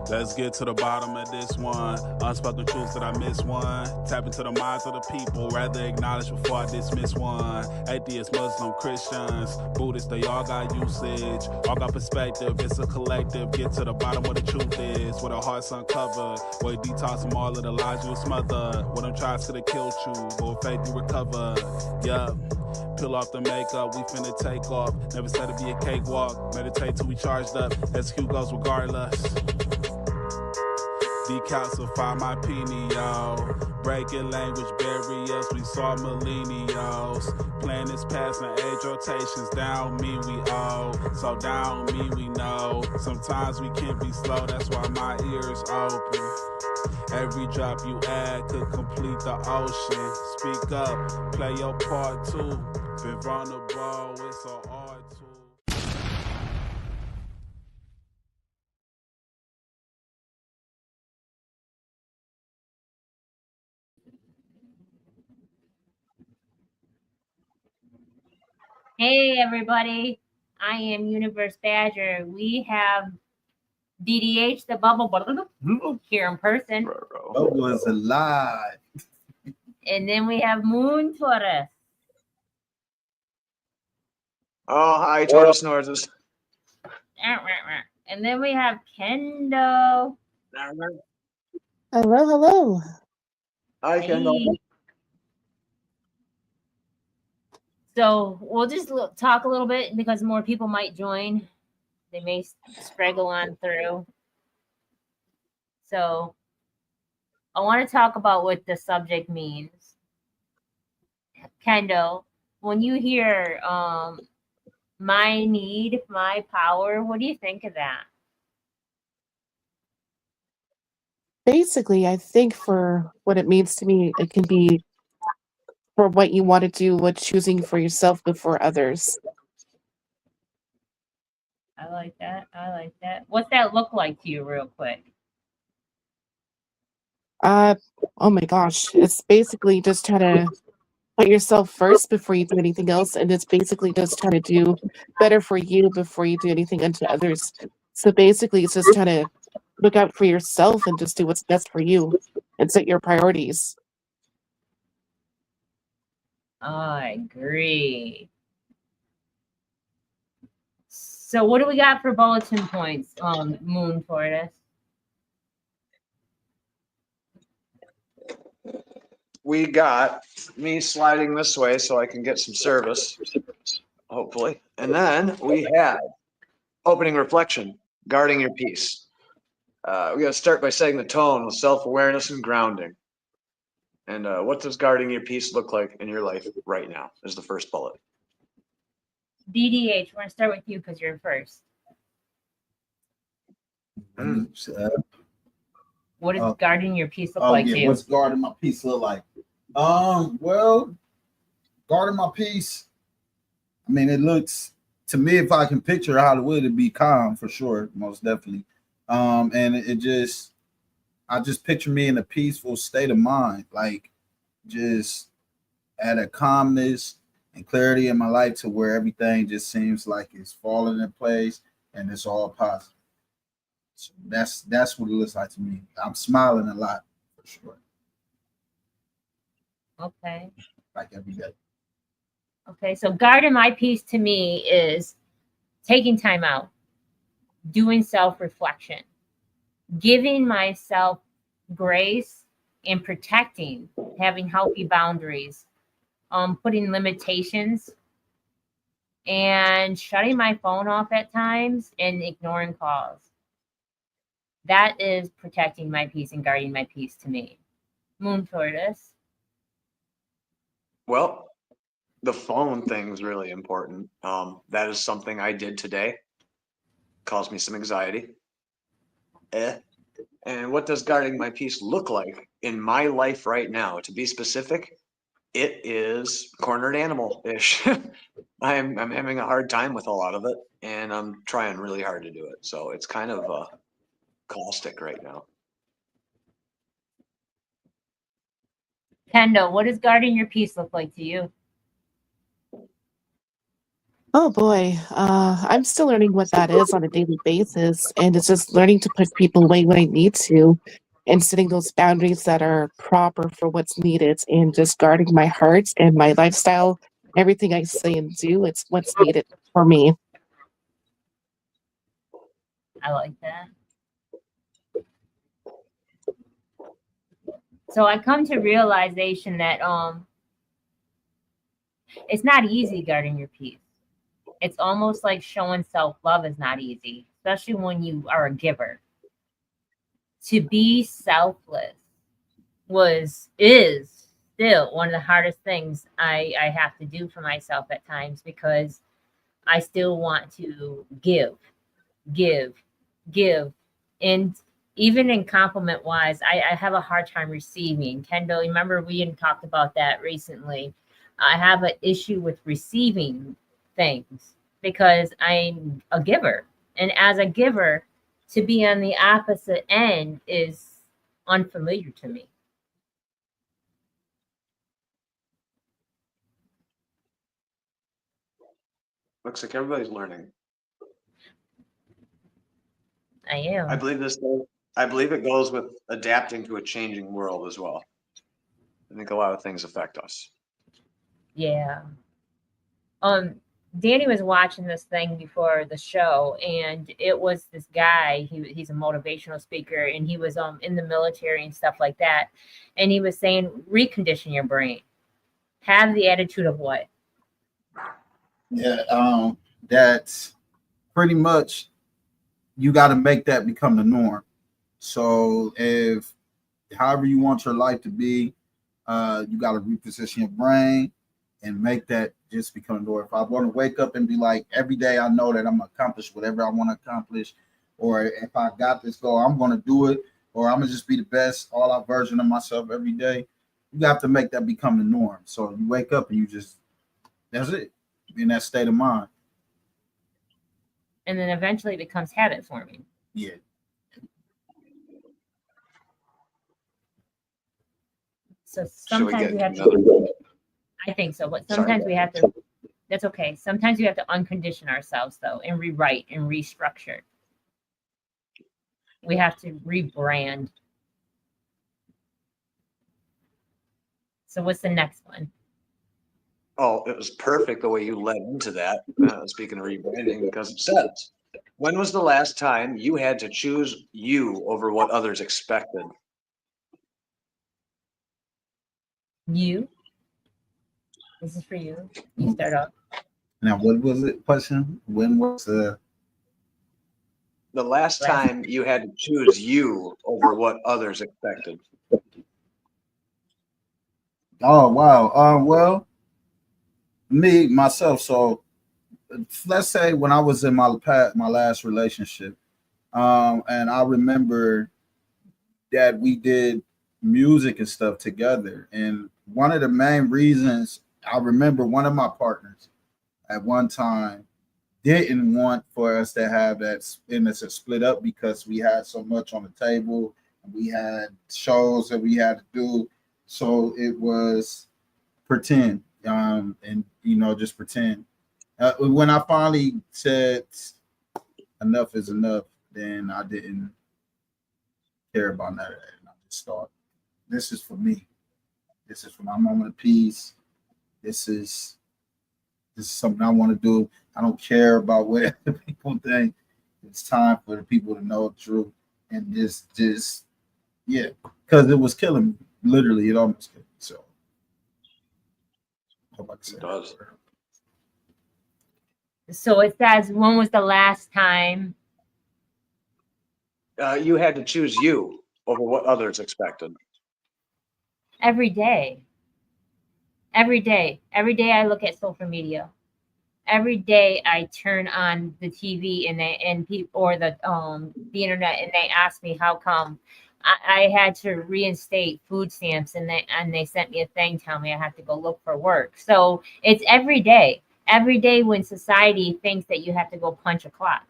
Let's get to the bottom of this one. Unspoken truths that I miss one. Tap into the minds of the people, rather acknowledge before I dismiss one. Atheists, Muslim, Christians, Buddhists, they all got usage. All got perspective, it's a collective. Get to the bottom where the truth is. Where the heart's uncovered. Where you detox from all of the lies you smothered. Where them tries could have killed you, but with faith you recover. Yup. Peel off the makeup, we finna take off. Never said it'd be a cakewalk. Meditate till we charged up. Execute goes regardless. Decalcify my pineal. Breaking language barriers, we saw millennials. Planets passing age rotations, down me we owe. So down me we know. Sometimes we can be slow, that's why my ears open. Every drop you add could complete the ocean. Speak up, play your part too. Been vulnerable, it's so hard to. Hey everybody, I am Universe Badger. We have DDH, the bubble here in person. Bubble is alive. And then we have Moon Taurus. Oh, hi, Taurus Norris. And then we have Kendo. Hello. Hi, Kendall. Hey. So we'll just talk a little bit because more people might join. They may straggle on through. So I want to talk about what the subject means. Kendo, when you hear my need, my power, what do you think of that? Basically, I think for what it means to me, it can be for what you want to do, what choosing for yourself before others. I like that. What's that look like to you real quick? Oh my gosh. It's basically just trying to put yourself first before you do anything else. And it's basically just trying to do better for you before you do anything unto others. So basically, it's just trying to look out for yourself and just do what's best for you and set your priorities. I agree. So what do we got for bulletin points, Moon Tortoise? We got me sliding this way so I can get some service, hopefully. And then we had opening reflection, guarding your peace. We got to start by setting the tone with self-awareness and grounding. And what does guarding your peace look like in your life right now is the first bullet. DDH, we're going to start with you because you're first. What does guarding your peace look like to you? What's guarding my peace look like? Well, guarding my peace, I mean, it looks, to me, if I can picture Hollywood, it'd be calm for sure, most definitely. And I just picture me in a peaceful state of mind, like just at a calmness and clarity in my life to where everything just seems like it's falling in place and it's all positive. So that's what it looks like to me. I'm smiling a lot for sure. Okay. Like every day. Okay, so guarding my peace to me is taking time out, doing self-reflection, giving myself grace and protecting, having healthy boundaries, putting limitations, and shutting my phone off at times and ignoring calls. That is protecting my peace and guarding my peace to me. Moon Tortoise. Well, the phone thing is really important. That is something I did today. Caused me some anxiety. And what does guarding my peace look like in my life right now? To be specific, it is cornered animal-ish. I'm having a hard time with a lot of it, and I'm trying really hard to do it. So it's kind of caustic right now. Kendo, what does guarding your peace look like to you? Oh boy, I'm still learning what that is on a daily basis, and it's just learning to put people away when I need to, and setting those boundaries that are proper for what's needed, and just guarding my heart and my lifestyle, everything I say and do. It's what's needed for me. I like that. So I come to realization that it's not easy guarding your peace. It's almost like showing self-love is not easy, especially when you are a giver. To be selfless is still one of the hardest things I have to do for myself at times, because I still want to give, give, give. And even in compliment wise, I have a hard time receiving. Kendall, remember we had talked about that recently. I have an issue with receiving things because I'm a giver. And as a giver, to be on the opposite end is unfamiliar to me. Looks like everybody's learning. I am. I believe it goes with adapting to a changing world as well. I think a lot of things affect us. Yeah. Danny was watching this thing before the show, and it was this guy. He's a motivational speaker, and he was in the military and stuff like that. And he was saying, recondition your brain. Have the attitude of what? Yeah, that's pretty much, you got to make that become the norm. So if however you want your life to be, you got to reposition your brain and make that just become the norm. If I want to wake up and be like, every day I know that I'm gonna accomplish whatever I want to accomplish, or if I got this goal, I'm gonna do it, or I'm gonna just be the best all out version of myself every day. You have to make that become the norm. So you wake up and you just, that's it, in that state of mind. And then eventually it becomes habit forming. Yeah. So Should we sometimes get we have another? to, I think so, but Sorry. sometimes we have to, that's okay. Sometimes we have to uncondition ourselves though, and rewrite and restructure. We have to rebrand. So what's the next one? Oh, it was perfect the way you led into that. Speaking of rebranding, because it says, when was the last time you had to choose you over what others expected? You. This is for you. You start off. Now, what was it? Question? When was the last time you had to choose you over what others expected? Oh wow. Well, me myself. So let's say when I was in my last relationship, and I remember that we did music and stuff together, and one of the main reasons, I remember one of my partners at one time didn't want for us to have that in us split up, because we had so much on the table and we had shows that we had to do. So it was pretend, and just pretend. When I finally said enough is enough, then I didn't care about none of that. And I just thought, this is for me. This is for my moment of peace. This is something I want to do. I don't care about what other people think. It's time for the people to know the truth. And just yeah, because it was killing me. Literally, it almost killed me. So I hope I can say It does. So it says, when was the last time? You had to choose you over what others expected. Every day. Every day. Every day I look at social media. Every day I turn on the TV and people, or the internet, and they ask me how come I had to reinstate food stamps, and they sent me a thing telling me I have to go look for work. So it's every day. Every day when society thinks that you have to go punch a clock.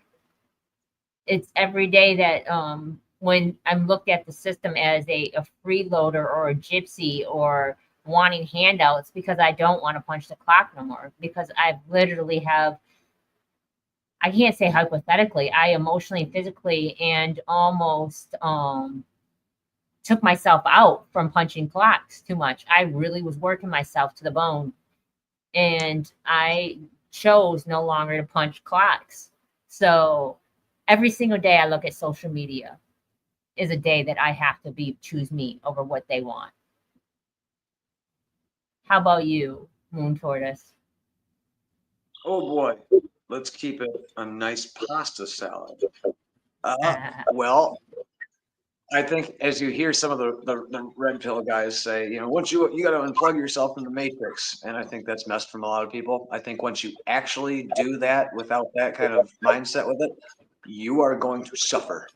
It's every day that when I'm looked at the system as a freeloader or a gypsy or wanting handouts, because I don't want to punch the clock no more, because I literally have I can't say hypothetically, I emotionally, physically, and almost took myself out from punching clocks too much. I really was working myself to the bone, and I chose no longer to punch clocks. So every single day I look at social media is a day that I have to choose me over what they want. How about you, Moon Tortoise? Oh boy, let's keep it a nice pasta salad. Well, I think as you hear some of the red pill guys say, you know, once you got to unplug yourself from the matrix, and I think that's messed from a lot of people. I think once you actually do that without that kind of mindset with it, you are going to suffer.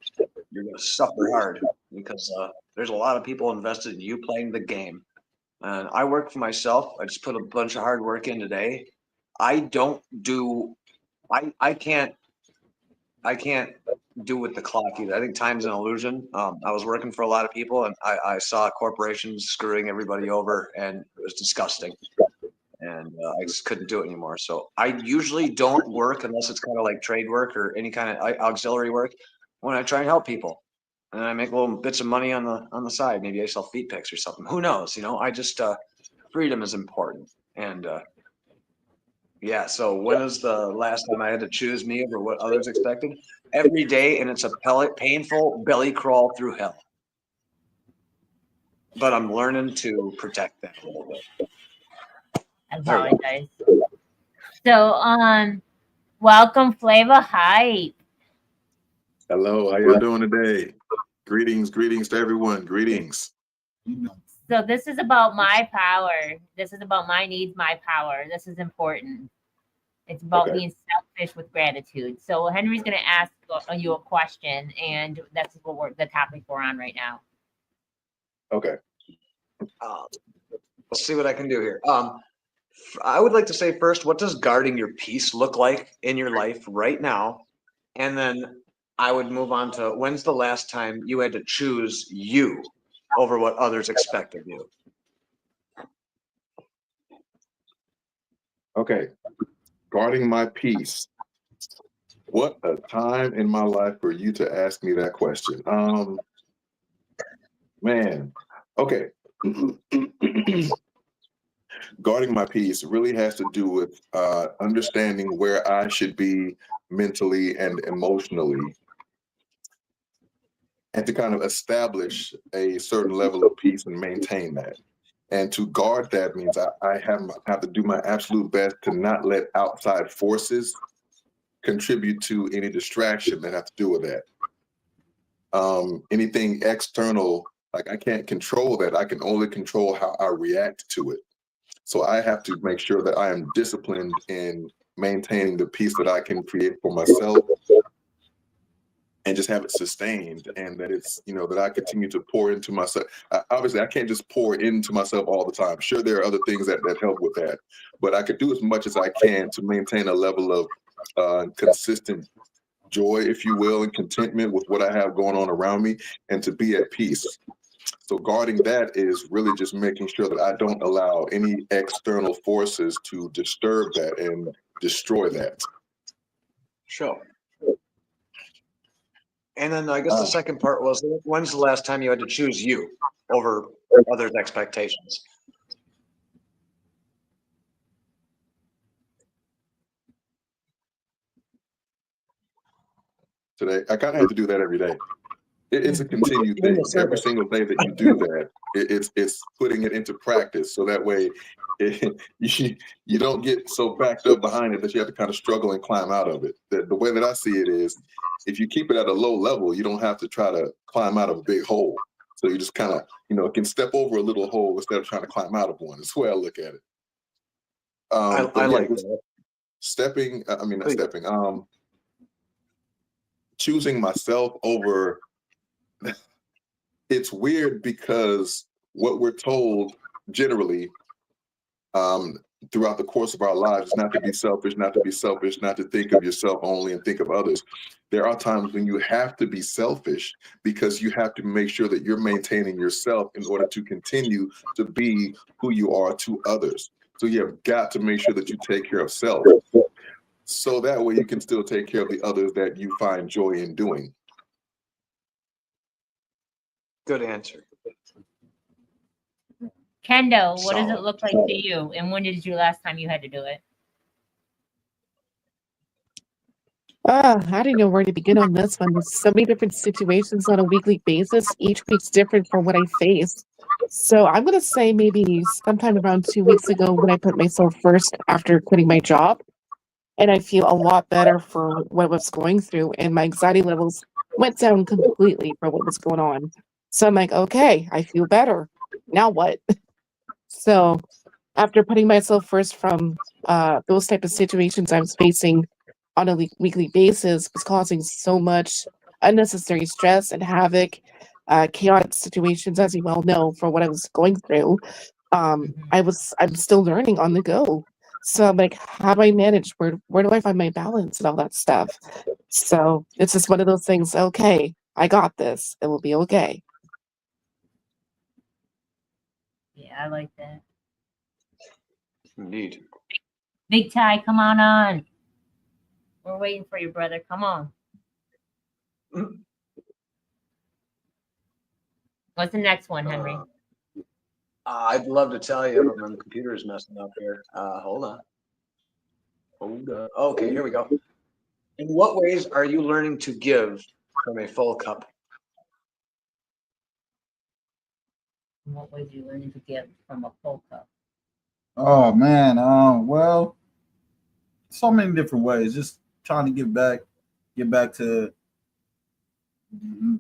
You're going to suffer hard because there's a lot of people invested in you playing the game. And I work for myself. I just put a bunch of hard work in today. I can't do with the clock either. I think time's an illusion. I was working for a lot of people, and I saw corporations screwing everybody over, and it was disgusting. And I just couldn't do it anymore. So I usually don't work unless it's kind of like trade work or any kind of auxiliary work when I try and help people. And I make little bits of money on the side. Maybe I sell feet pics or something. Who knows? You know, I just freedom is important. And yeah, so when is the last time I had to choose me over what others expected? Every day, and it's a painful belly crawl through hell. But I'm learning to protect that a little bit. I apologize. So, welcome, Flavor Hype. Hello, how y'all doing today? Greetings to everyone. Greetings. So this is about my power. This is about my needs, my power. This is important. It's about being selfish with gratitude. So Henry's going to ask you a question, and that's what the topic we're on right now. Okay. Let's see what I can do here. I would like to say first, what does guarding your peace look like in your life right now? And then I would move on to when's the last time you had to choose you over what others expect of you? Okay. Guarding my peace. What a time in my life for you to ask me that question. Man. Okay. Guarding my peace really has to do with understanding where I should be mentally and emotionally, and to kind of establish a certain level of peace and maintain that. And to guard that means I have to do my absolute best to not let outside forces contribute to any distraction that have to do with that. Anything external, like I can't control that. I can only control how I react to it. So I have to make sure that I am disciplined in maintaining the peace that I can create for myself and just have it sustained, and that it's, you know, that I continue to pour into myself. Obviously, I can't just pour into myself all the time. Sure, there are other things that help with that, but I could do as much as I can to maintain a level of consistent joy, if you will, and contentment with what I have going on around me, and to be at peace. So guarding that is really just making sure that I don't allow any external forces to disturb that and destroy that. Sure. And then I guess the second part was, when's the last time you had to choose you over others' expectations? Today, I kind of have to do that every day. It's a continued thing. Every single day that you do that, it's putting it into practice. So that way, you don't get so backed up behind it that you have to kind of struggle and climb out of it. The way that I see it is, if you keep it at a low level, you don't have to try to climb out of a big hole. So you just kind of, can step over a little hole instead of trying to climb out of one. That's the way I look at it. I like that. Choosing myself over, it's weird because what we're told generally throughout the course of our lives is not to be selfish, not to be selfish, not to think of yourself only and think of others. There are times when you have to be selfish because you have to make sure that you're maintaining yourself in order to continue to be who you are to others. So you have got to make sure that you take care of self. so that way you can still take care of the others that you find joy in doing. Good answer. Kendo, what does it Solid. look like to you? And when did you last time you had to do it? I don't know where to begin on this one. There's so many different situations on a weekly basis. Each week's different for what I face. So I'm going to say maybe sometime around 2 weeks ago when I put myself first after quitting my job. And I feel a lot better for what I was going through. And my anxiety levels went down completely for what was going on. So I'm like, okay, I feel better. Now what? So after putting myself first from those type of situations I was facing on a weekly basis was causing so much unnecessary stress and havoc, chaotic situations, as you well know, for what I was going through. I'm still learning on the go. So I'm like, how do I manage? Where do I find my balance and all that stuff? So it's just one of those things. Okay, I got this. It will be okay. Yeah, I like that. Indeed. Big Ty, come on. We're waiting for you, brother. Come on. What's the next one, Henry? I'd love to tell you, but my computer is messing up here. Hold on. Okay, here we go. In what ways are you learning to give from a full cup? In what ways are you learning to give from a full cup? Oh man, well, so many different ways. Just trying to get back to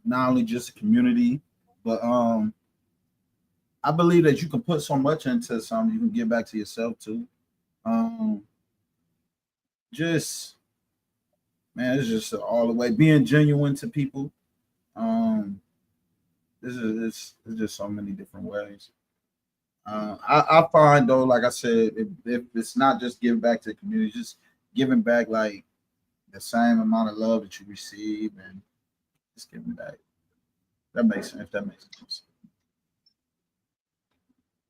not only just the community, but I believe that you can put so much into something, you can give back to yourself too. Just man, it's just all the way being genuine to people. This is it's just so many different ways. I find though, like I said, if it's not just giving back to the community, just giving back like the same amount of love that you receive and just giving back. That makes sense. If that makes sense.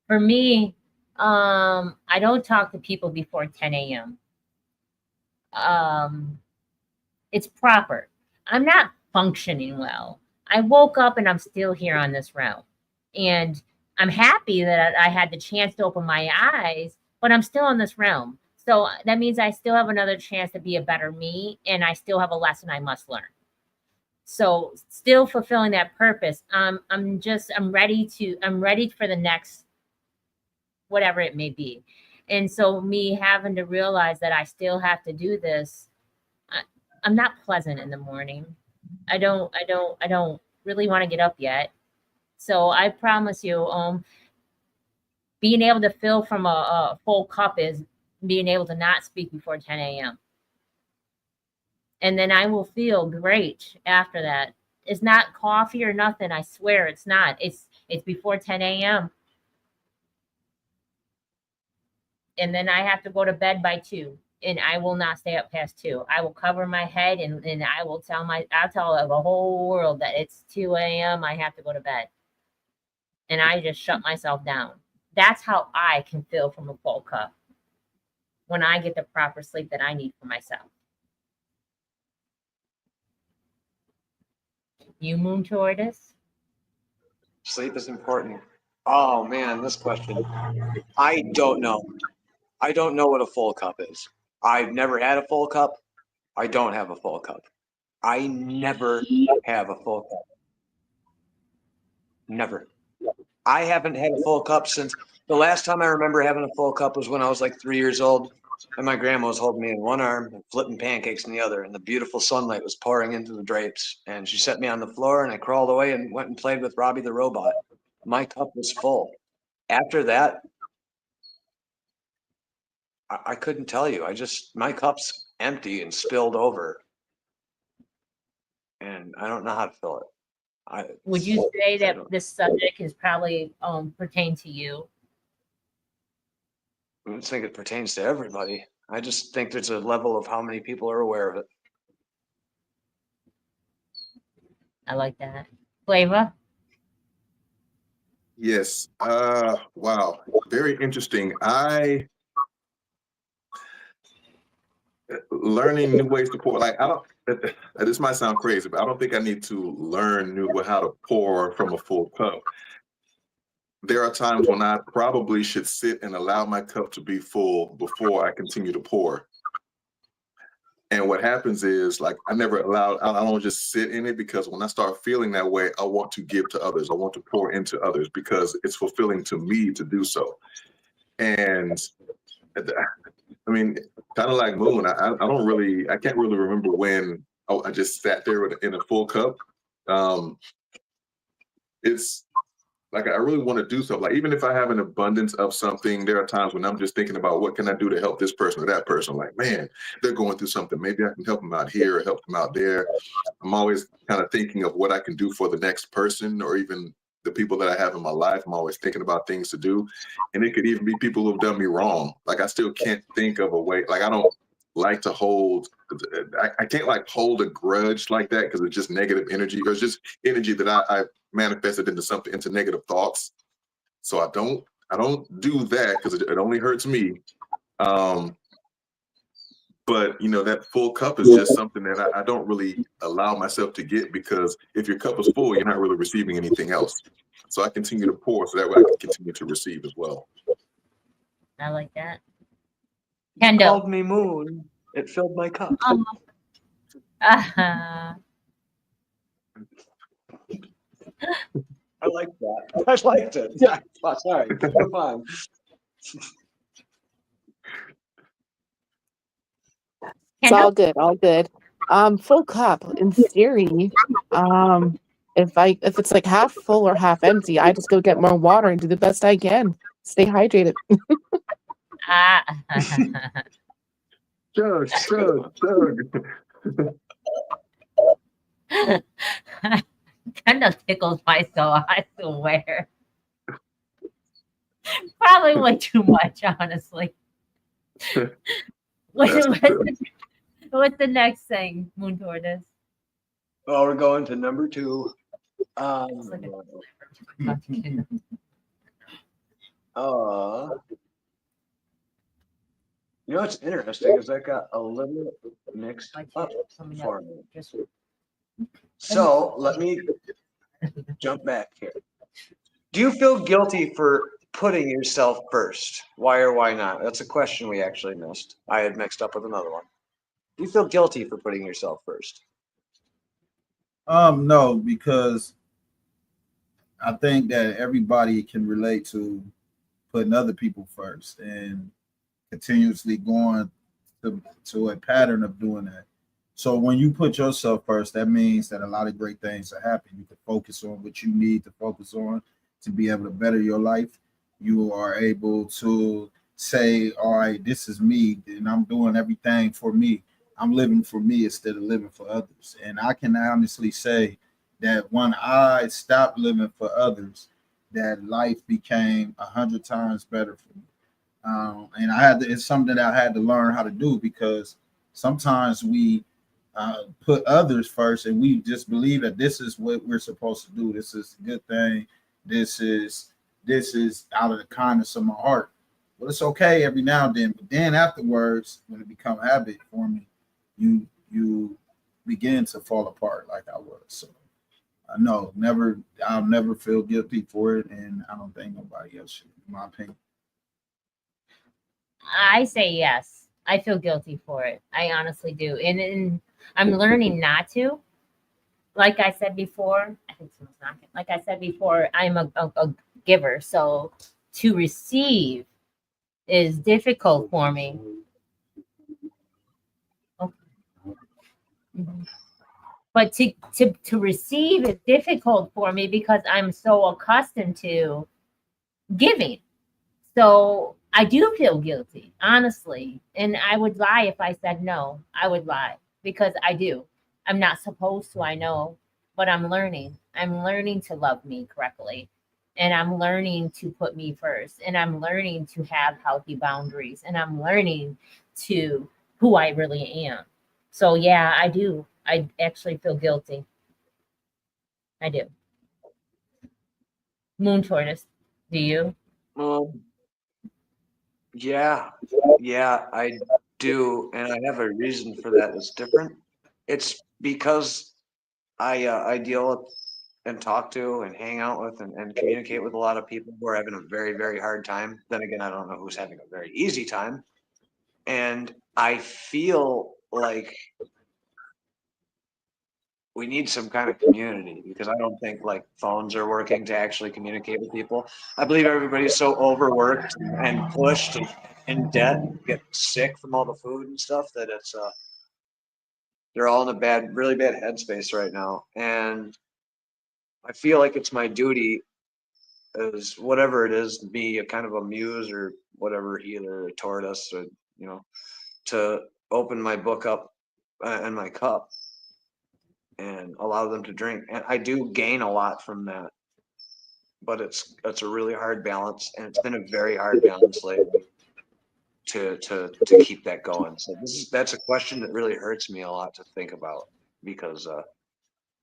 For me, I don't talk to people before 10 a.m. It's proper. I'm not functioning well. I woke up and I'm still here on this realm. And I'm happy that I had the chance to open my eyes, but I'm still in this realm. So that means I still have another chance to be a better me, and I still have a lesson I must learn. So still fulfilling that purpose. I'm ready for the next, whatever it may be. And so me having to realize that I still have to do this, I'm not pleasant in the morning. I don't really want to get up yet. So I promise you, being able to fill from a full cup is being able to not speak before 10 a.m. And then I will feel great after that. It's not coffee or nothing. I swear it's not. It's before 10 a.m. And then I have to go to bed by 2. And I will not stay up past 2. I will cover my head and I'll tell the whole world that it's 2 a.m. I have to go to bed. And I just shut myself down. That's how I can fill from a full cup when I get the proper sleep that I need for myself. You, Moon Tortoise? Sleep is important. Oh man, this question. I don't know. I don't know what a full cup is. I've never had a full cup. I don't have a full cup. I never have a full cup. Never. I haven't had a full cup since the last time I remember having a full cup was when I was like 3 years old. And my grandma was holding me in one arm and flipping pancakes in the other. And the beautiful sunlight was pouring into the drapes. And she set me on the floor and I crawled away and went and played with Robbie the robot. My cup was full. After that, I couldn't tell you. My cup's empty and spilled over. And I don't know how to fill it. Would you say that this subject is probably pertain to you? I don't think it pertains to everybody. I just think there's a level of how many people are aware of it. I like that. Flavor? Yes. Wow. Very interesting. learning new ways to pour. Like I don't. This might sound crazy, but I don't think I need to learn how to pour from a full cup. There are times when I probably should sit and allow my cup to be full before I continue to pour. And what happens is, like, I don't just sit in it, because when I start feeling that way, I want to give to others. I want to pour into others because it's fulfilling to me to do so. And I mean, kind of like Moon, I can't really remember when I just sat there in a full cup. It's like, I really want to do something. Like, even if I have an abundance of something, there are times when I'm just thinking about what can I do to help this person or that person. Like, man, they're going through something. Maybe I can help them out here or help them out there. I'm always kind of thinking of what I can do for the next person, or even the people that I have in my life. I'm always thinking about things to do. And it could even be people who've done me wrong. Like, I still can't think of a way. Like, I don't like to hold, I can't like hold a grudge like that, because it's just negative energy. It's just energy that I manifested into negative thoughts. So I don't do that, because it only hurts me. But that full cup is just something that I don't really allow myself to get, because if your cup is full, you're not really receiving anything else. So I continue to pour, so that way I can continue to receive as well. I like that. You Kendall. called me Moon. It filled my cup. Uh-huh. I like that. I liked it. Yeah. Oh, sorry. Come on. It's all good, all good. Full cup, in theory, if it's like half full or half empty, I just go get more water and do the best I can. Stay hydrated. Chug. Kendall tickles my soul, I swear. Probably way too much, honestly. What's the next thing, Moon Tortoise? Well, we're going to number 2. You know what's interesting is I got a little mixed up for me. So let me jump back here. Do you feel guilty for putting yourself first? Why or why not? That's a question we actually missed. I had mixed up with another one. Do you feel guilty for putting yourself first? No, because I think that everybody can relate to putting other people first and continuously going to a pattern of doing that. So when you put yourself first, that means that a lot of great things are happening. You can focus on what you need to focus on to be able to better your life. You are able to say, all right, this is me, and I'm doing everything for me. I'm living for me instead of living for others. And I can honestly say that when I stopped living for others, that life became 100 times better for me. And it's something that I had to learn how to do, because sometimes we put others first and we just believe that this is what we're supposed to do. This is a good thing. This is out of the kindness of my heart. Well, it's okay every now and then, but then afterwards, when it becomes a habit for me, you begin to fall apart like I was. So no, I'll never feel guilty for it, and I don't think nobody else should, in my opinion. I say yes. I feel guilty for it. I honestly do. And I'm learning not to. Like I said before, I think someone's knocking. Like I said before, I'm a giver. So to receive is difficult for me. Okay. Mm-hmm. But to receive is difficult for me because I'm so accustomed to giving. So I do feel guilty, honestly. And I would lie if I said no. I would lie because I do. I'm not supposed to, I know, but I'm learning. I'm learning to love me correctly. And I'm learning to put me first. And I'm learning to have healthy boundaries. And I'm learning to who I really am. So yeah, I do. I actually feel guilty. I do. Moon Tortoise, do you? Yeah, I do, and I have a reason for that that's different. It's because I deal with and talk to and hang out with and communicate with a lot of people who are having a very, very hard time. Then again, I don't know who's having a very easy time. And I feel like we need some kind of community, because I don't think like phones are working to actually communicate with people. I believe everybody's so overworked and pushed and in debt, get sick from all the food and stuff, that it's they're all in a really bad headspace right now. And I feel like it's my duty, as whatever it is, to be a kind of a muse or whatever, either a tortoise or, to open my book up and my cup and allow them to drink. And I do gain a lot from that, but it's a really hard balance, and it's been a very hard balance lately to keep that going. So that's a question that really hurts me a lot to think about, because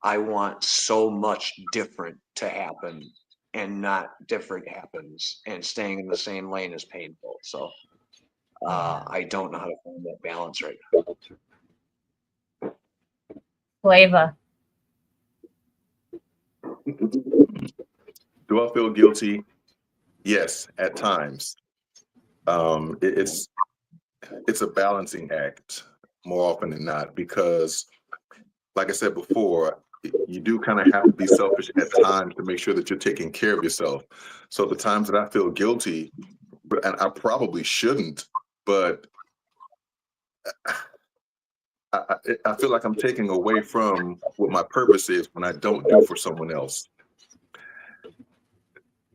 I want so much different to happen, and not different happens, and staying in the same lane is painful. So I don't know how to find that balance right now. Flavor. Do I feel guilty? Yes, at times. It's a balancing act more often than not, because, like I said before, you do kind of have to be selfish at times to make sure that you're taking care of yourself. So the times that I feel guilty, and I probably shouldn't, but I feel like I'm taking away from what my purpose is when I don't do for someone else.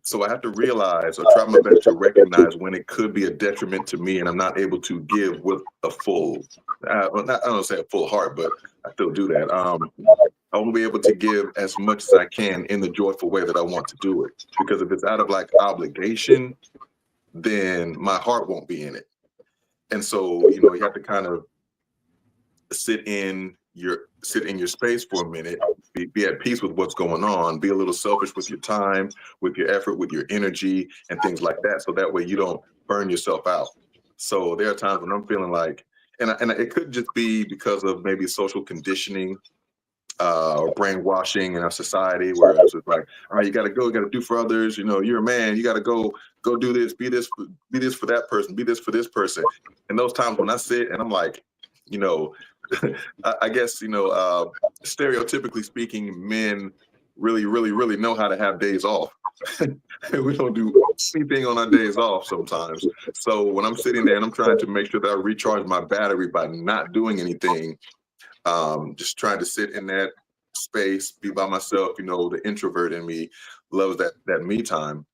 So I have to realize, or try my best to recognize, when it could be a detriment to me and I'm not able to give with a full, I don't say a full heart, but I still do that. I won't be able to give as much as I can in the joyful way that I want to do it. Because if it's out of like obligation, then my heart won't be in it. And so, you have to kind of sit in your space for a minute, be at peace with what's going on, be a little selfish with your time, with your effort, with your energy, and things like that. So that way you don't burn yourself out. So there are times when I'm feeling like, and it could just be because of maybe social conditioning or brainwashing in our society, where it's just like, all right, you got to do for others. You're a man, you got to go do this, be this for that person, be this for this person. And those times when I sit and I'm like, I guess, stereotypically speaking, men really, really, really know how to have days off. We don't do anything on our days off sometimes. So when I'm sitting there and I'm trying to make sure that I recharge my battery by not doing anything, just trying to sit in that space, be by myself, the introvert in me loves that me time.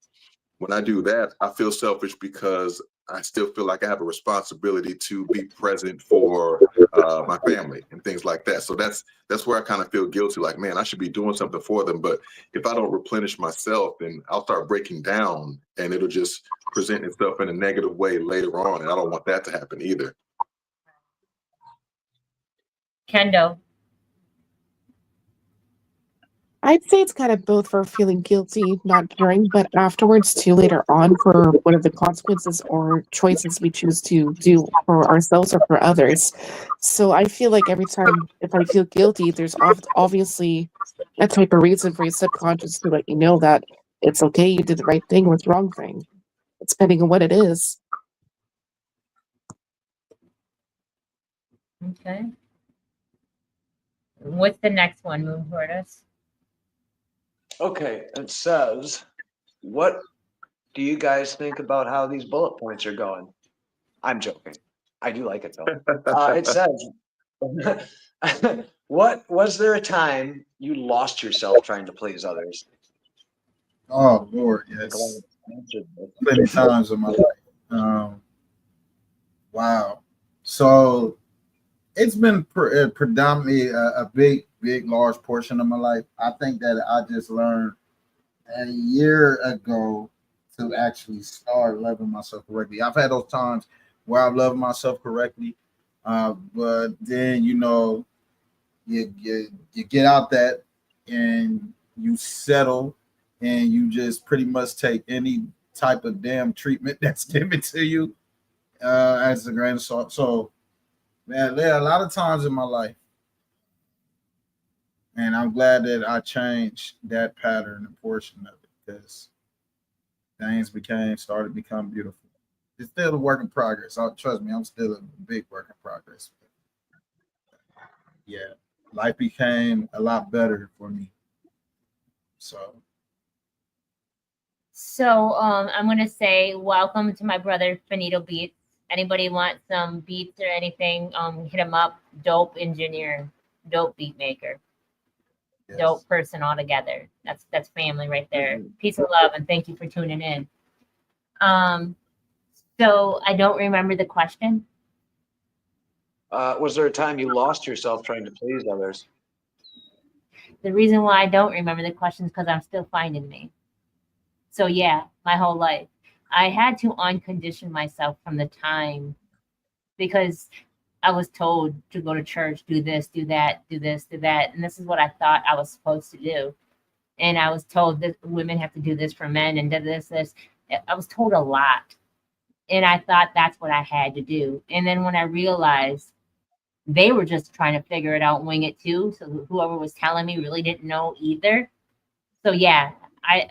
When I do that, I feel selfish, because I still feel like I have a responsibility to be present for my family and things like that. So that's where I kind of feel guilty. Like, man, I should be doing something for them. But if I don't replenish myself, then I'll start breaking down, and it'll just present itself in a negative way later on. And I don't want that to happen either. Kendo. I'd say it's kind of both, for feeling guilty, not during, but afterwards too, later on, for what are the consequences or choices we choose to do for ourselves or for others. So I feel like every time, if I feel guilty, there's obviously a type of reason for your subconscious to let you know that it's okay, you did the right thing or the wrong thing. It's depending on what it is. Okay. What's the next one, Moon Tortoise? Okay, it says, what do you guys think about how these bullet points are going? I'm joking. I do like it though. It says, what was there a time you lost yourself trying to please others? Oh Lord, yes. Many times in my life. Wow. So it's been predominantly a big, large portion of my life. I think that I just learned a year ago to actually start loving myself correctly. I've had those times where I've loved myself correctly, but then you get out that and you settle, and you just pretty much take any type of damn treatment that's given to you as a grain of salt. So Man, there are a lot of times in my life, and I'm glad that I changed that pattern and portion of it because things started to become beautiful. It's still a work in progress. Trust me, I'm still a big work in progress. Yeah, life became a lot better for me. So I'm gonna say welcome to my brother Finito Beats. Anybody want some beats or anything? Hit him up. Dope engineer, dope beat maker, yes. dope person altogether. That's family right there. Peace of love and thank you for tuning in. So I don't remember the question. Was there a time you lost yourself trying to please others? The reason why I don't remember the question is because I'm still finding me. So yeah, my whole life. I had to uncondition myself from the time because I was told to go to church, do this, do that, do this, do that. And this is what I thought I was supposed to do. And I was told that women have to do this for men and do this. I was told a lot. And I thought that's what I had to do. And then when I realized they were just trying to figure it out, wing it too. So whoever was telling me really didn't know either. So yeah, I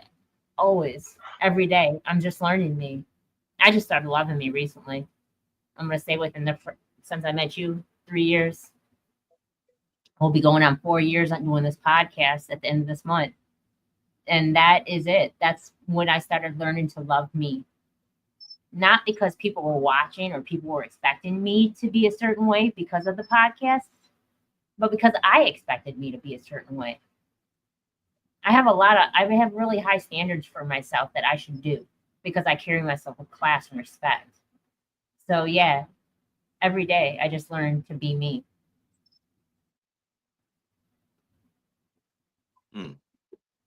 always, every day, I'm just learning me. I just started loving me recently. I'm going to say since I met you, 3 years. We'll be going on 4 years on doing this podcast at the end of this month. And that is it. That's when I started learning to love me. Not because people were watching or people were expecting me to be a certain way because of the podcast, but because I expected me to be a certain way. I have really high standards for myself that I should do because I carry myself with class and respect. So yeah, every day I just learn to be me.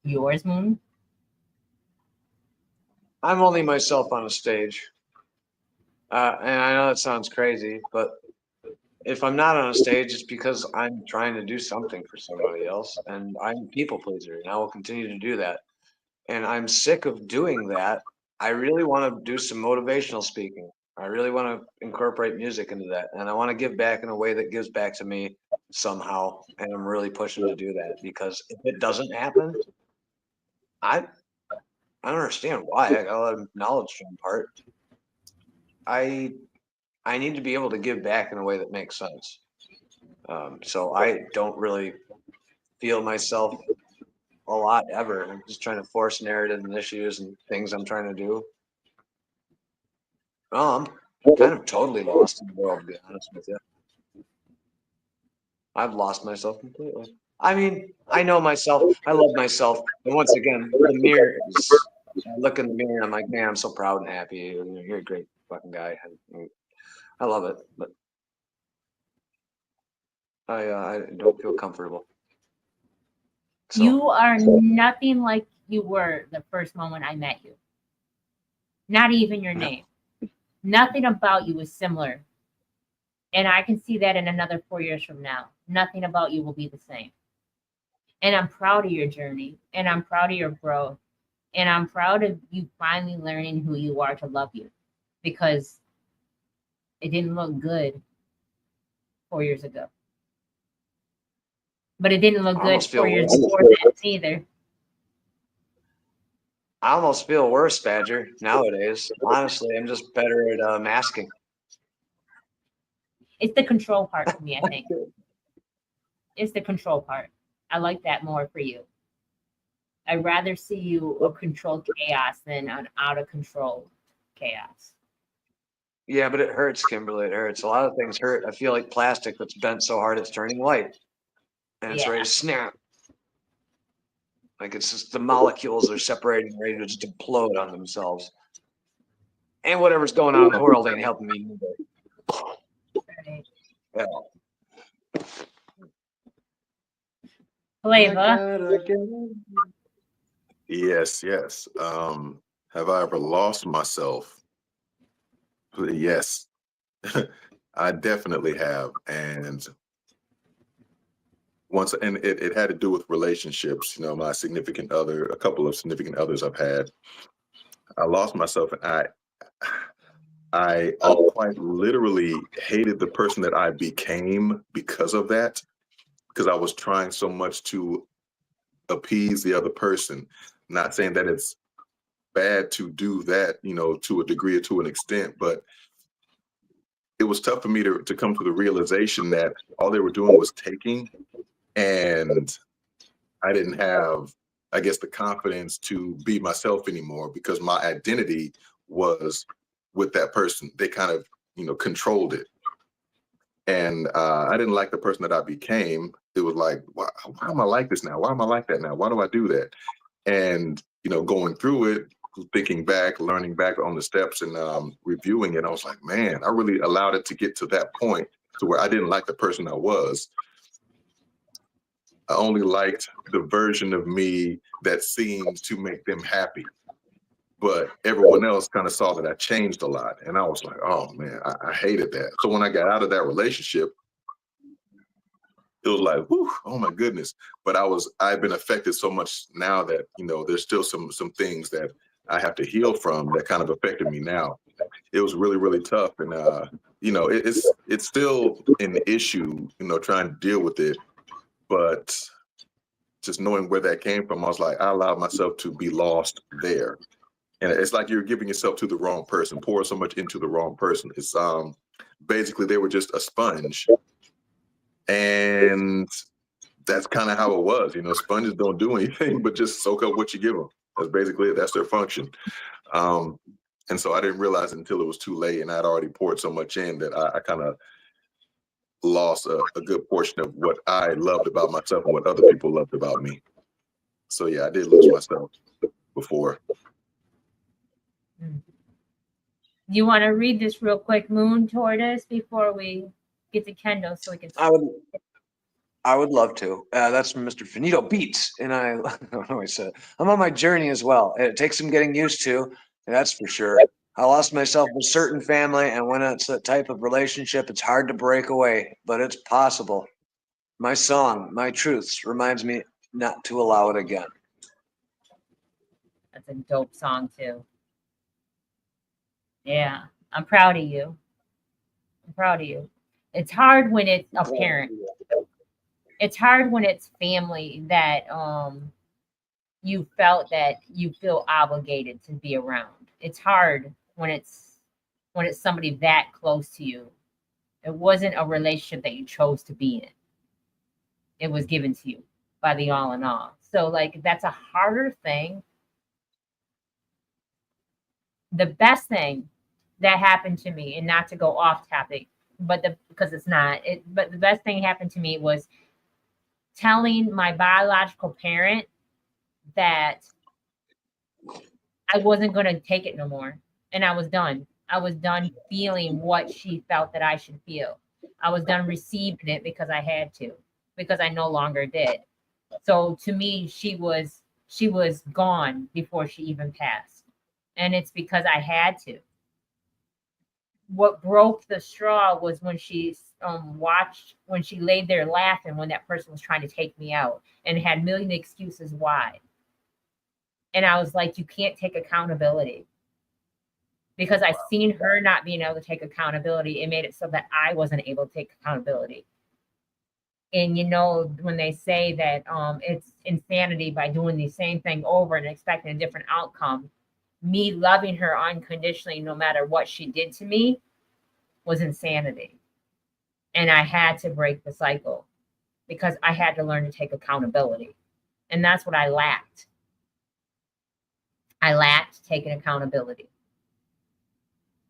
Yours, Moon? I'm only myself on a stage. And I know that sounds crazy, but if I'm not on a stage, it's because I'm trying to do something for somebody else, and I'm a people pleaser, and I will continue to do that. And I'm sick of doing that. I really want to do some motivational speaking. I really want to incorporate music into that, and I want to give back in a way that gives back to me somehow. And I'm really pushing to do that because if it doesn't happen, I don't understand why. I got a lot of knowledge to impart. I need to be able to give back in a way that makes sense. So I don't really feel myself a lot ever. I'm just trying to force narrative and issues and things I'm trying to do. I'm kind of totally lost in the world, to be honest with you. I've lost myself completely. I mean, I know myself. I love myself. And once again, the mirror is, I look in the mirror and I'm like, man, I'm so proud and happy. You're a great fucking guy. I love it, but I don't feel comfortable. So, You are nothing like you were the first moment I met you. Not even your name. Nothing about you is similar. And I can see that in another 4 years from now. Nothing about you will be the same. And I'm proud of your journey. And I'm proud of your growth. And I'm proud of you finally learning who you are to love you. Because it didn't look good 4 years ago. But it didn't look good 4 years before that either. I almost feel worse, Badger, nowadays. Honestly, I'm just better at masking. It's the control part for me, I think. It's the control part. I like that more for you. I'd rather see you a controlled chaos than an out of control chaos. Yeah, but it hurts, Kimberly. It hurts. A lot of things hurt. I feel like plastic that's bent so hard it's turning white. And it's ready to snap. Like it's just the molecules are separating, ready to just implode on themselves. And whatever's going on in the world ain't helping me either. Right. Yeah. Flavor. Yes. Have I ever lost myself? Yes, I definitely have. And it had to do with relationships. You know, my significant other, a couple of significant others I've had. I lost myself, and I quite literally hated the person that I became because of that, because I was trying so much to appease the other person. Not saying that it's bad to do that, to a degree or to an extent, but it was tough for me to come to the realization that all they were doing was taking, and I didn't have, I guess, the confidence to be myself anymore because my identity was with that person. They kind of, controlled it. And I didn't like the person that I became. It was like, why am I like this now? Why am I like that now? Why do I do that? And, going through it, thinking back, learning back on the steps and reviewing it, I was like, man, I really allowed it to get to that point to where I didn't like the person I was. I only liked the version of me that seemed to make them happy. But everyone else kind of saw that I changed a lot. And I was like, oh man, I hated that. So when I got out of that relationship, it was like, whew, oh my goodness. But I've been affected so much now that, there's still some things that I have to heal from that kind of affected me now. It was really, really tough. And, it's still an issue, trying to deal with it. But just knowing where that came from, I was like, I allowed myself to be lost there. And it's like you're giving yourself to the wrong person, pour so much into the wrong person. It's basically they were just a sponge. And that's kind of how it was. Sponges don't do anything but just soak up what you give them. That's basically it. That's their function. And so I didn't realize it until it was too late. And I'd already poured so much in that I kind of lost a good portion of what I loved about myself and what other people loved about me. So yeah, I did lose myself before. You want to read this real quick, Moon, toward us before we get to Kendall so we can... I would love to. That's from Mr. Finito Beats. And I don't know what I said. I'm on my journey as well. It takes some getting used to, that's for sure. I lost myself in a certain family, and when it's that type of relationship, it's hard to break away, but it's possible. My song, My Truths, reminds me not to allow it again. That's a dope song, too. Yeah, I'm proud of you. I'm proud of you. It's hard when it's a parent. It's hard when it's family that you felt that you feel obligated to be around. It's hard when it's somebody that close to you. It wasn't a relationship that you chose to be in. It was given to you by the all in all. So like that's a harder thing. The best thing that happened to me, and not to go off topic, but because it's not, but the best thing happened to me was telling my biological parent that I wasn't going to take it no more. And I was done. I was done feeling what she felt that I should feel. I was done receiving it because I had to, because I no longer did. So to me, she was gone before she even passed. And it's because I had to. What broke the straw was when she when she laid there laughing when that person was trying to take me out and had a million excuses why. And I was like, you can't take accountability. Because I seen her not being able to take accountability, it made it so that I wasn't able to take accountability. And when they say that it's insanity by doing the same thing over and expecting a different outcome, me loving her unconditionally, no matter what she did to me, was insanity. And I had to break the cycle because I had to learn to take accountability. And that's what I lacked. I lacked taking accountability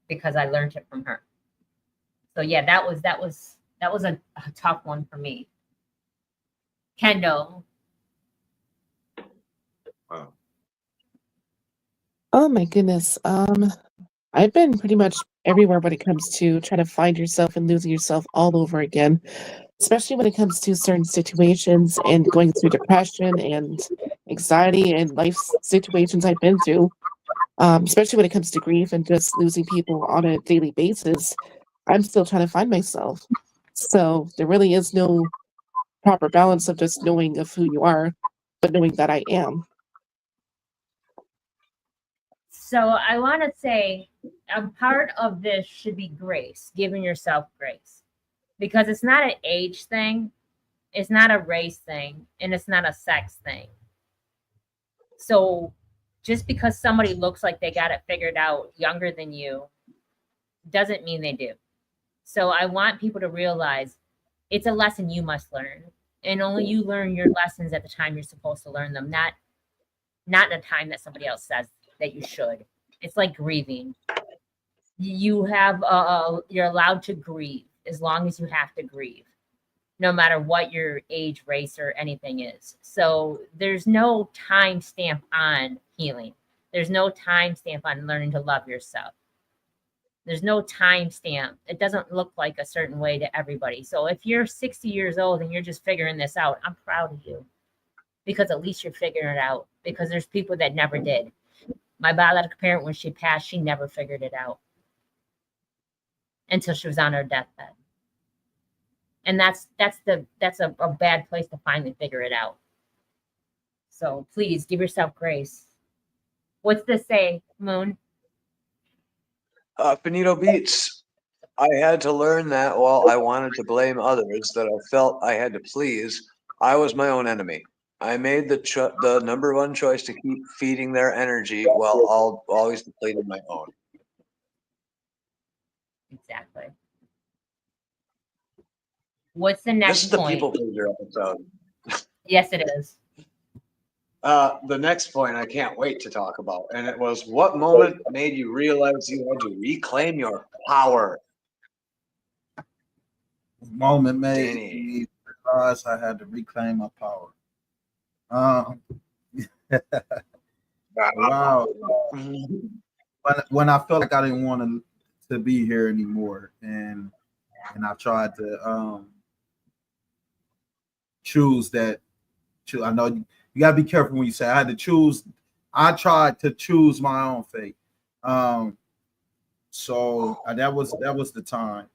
because I learned it from her. So yeah, that was a tough one for me. Kendall. Wow. Oh my goodness. I've been pretty much everywhere when it comes to trying to find yourself and losing yourself all over again, especially when it comes to certain situations and going through depression and anxiety and life situations I've been through, especially when it comes to grief and just losing people on a daily basis. I'm still trying to find myself. So there really is no proper balance of just knowing of who you are, but knowing that I am. So I want to say a part of this should be grace, giving yourself grace, because it's not an age thing, it's not a race thing, and it's not a sex thing. So just because somebody looks like they got it figured out younger than you doesn't mean they do. So I want people to realize it's a lesson you must learn, and only you learn your lessons at the time you're supposed to learn them, not in a time that somebody else says that you should. It's like grieving. You have you're allowed to grieve as long as you have to grieve, no matter what your age, race, or anything is. So there's no time stamp on healing. There's no time stamp on learning to love yourself. There's no time stamp. It doesn't look like a certain way to everybody. So if you're 60 years old and you're just figuring this out, I'm proud of you, because at least you're figuring it out, because there's people that never did. My biological parent, when she passed, she never figured it out until she was on her deathbed. And that's a bad place to finally figure it out. So please give yourself grace. What's this say, Moon? Finito Beats. I had to learn that while I wanted to blame others that I felt I had to please, I was my own enemy. I made the number one choice to keep feeding their energy while always depleting my own. Exactly. What's the This next is the point? people pleaser episode. Yes, it is. The next point I can't wait to talk about, and it was, what moment made you realize you had to reclaim your power? Moment made Danny. me realize I had to reclaim my power. Wow. When I felt like I didn't want to be here anymore, and I tried to choose that. I know you gotta be careful when you say I had to choose. I tried to choose my own fate. So that was the time.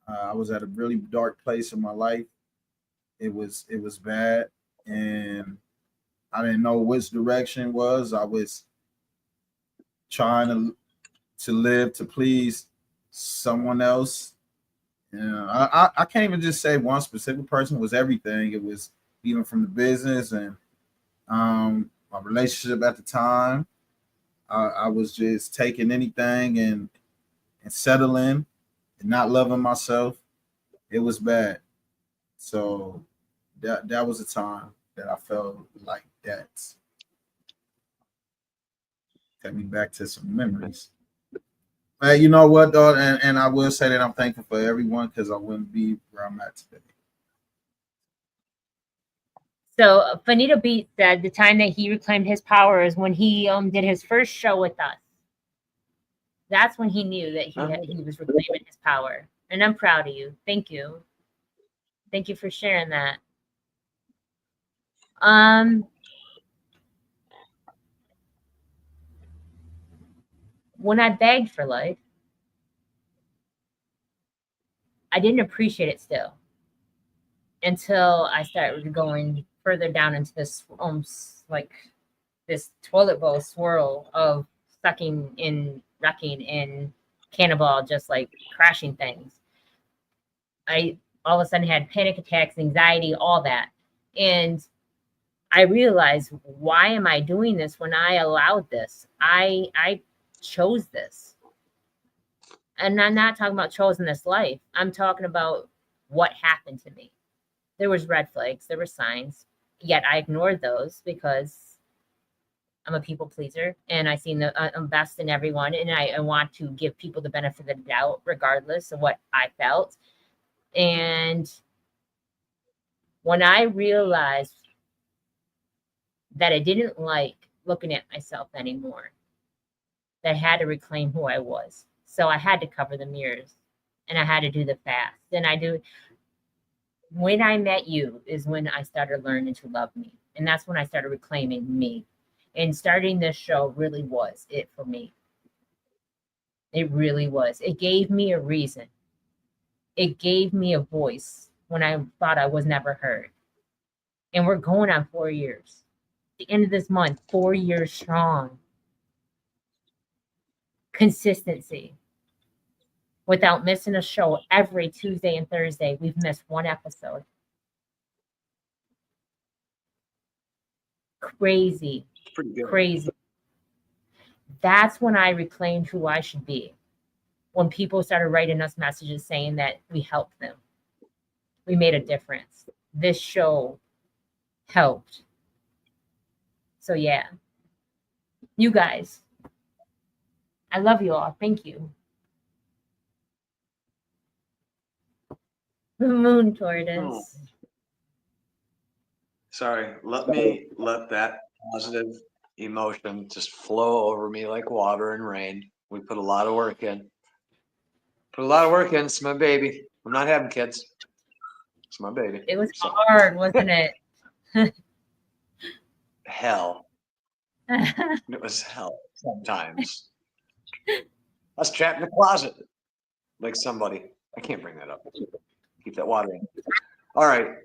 I was at a really dark place in my life. It was bad, and I didn't know which direction was. I was trying to live to please someone else. I can't even just say one specific person. It was everything. It was even from the business and my relationship at the time. I was just taking anything and settling and not loving myself. It was bad. So that was a time that I felt like that. Take me back to some memories. But you know what, though, and I will say that I'm thankful for everyone, because I wouldn't be where I'm at today. So Finito Beat said the time that he reclaimed his power is when he did his first show with us. That's when he knew that he was reclaiming his power. And I'm proud of you. Thank you. Thank you for sharing that. When I begged for life, I didn't appreciate it still until I started going further down into this like this toilet bowl swirl of sucking in, wrecking, and cannonball, just like crashing things. I all of a sudden had panic attacks, anxiety, all that. And I realized, why am I doing this when I allowed this? I chose this. And I'm not talking about choosing this life. I'm talking about what happened to me. There was red flags, there were signs, yet I ignored those because I'm a people pleaser and I see the best in everyone, and I want to give people the benefit of the doubt regardless of what I felt. And when I realized that I didn't like looking at myself anymore, that I had to reclaim who I was. So I had to cover the mirrors and I had to do the fast. And when I met you is when I started learning to love me. And that's when I started reclaiming me. And starting this show really was it for me. It really was. It gave me a reason. It gave me a voice when I thought I was never heard. And we're going on 4 years. At the end of this month, 4 years strong. Consistency. Without missing a show every Tuesday and Thursday, we've missed one episode. Crazy. Pretty good. Crazy. That's when I reclaimed who I should be. When people started writing us messages saying that we helped them. We made a difference. This show helped. So yeah. You guys. I love you all. Thank you. The moon tortoise. Sorry, let me let that positive emotion just flow over me like water and rain. We put a lot of work in. Put a lot of work in. It's my baby. I'm not having kids. It's my baby. It was hard, wasn't it? Hell. It was hell sometimes. I was trapped in a closet like somebody. I can't bring that up. Keep that water in. All right.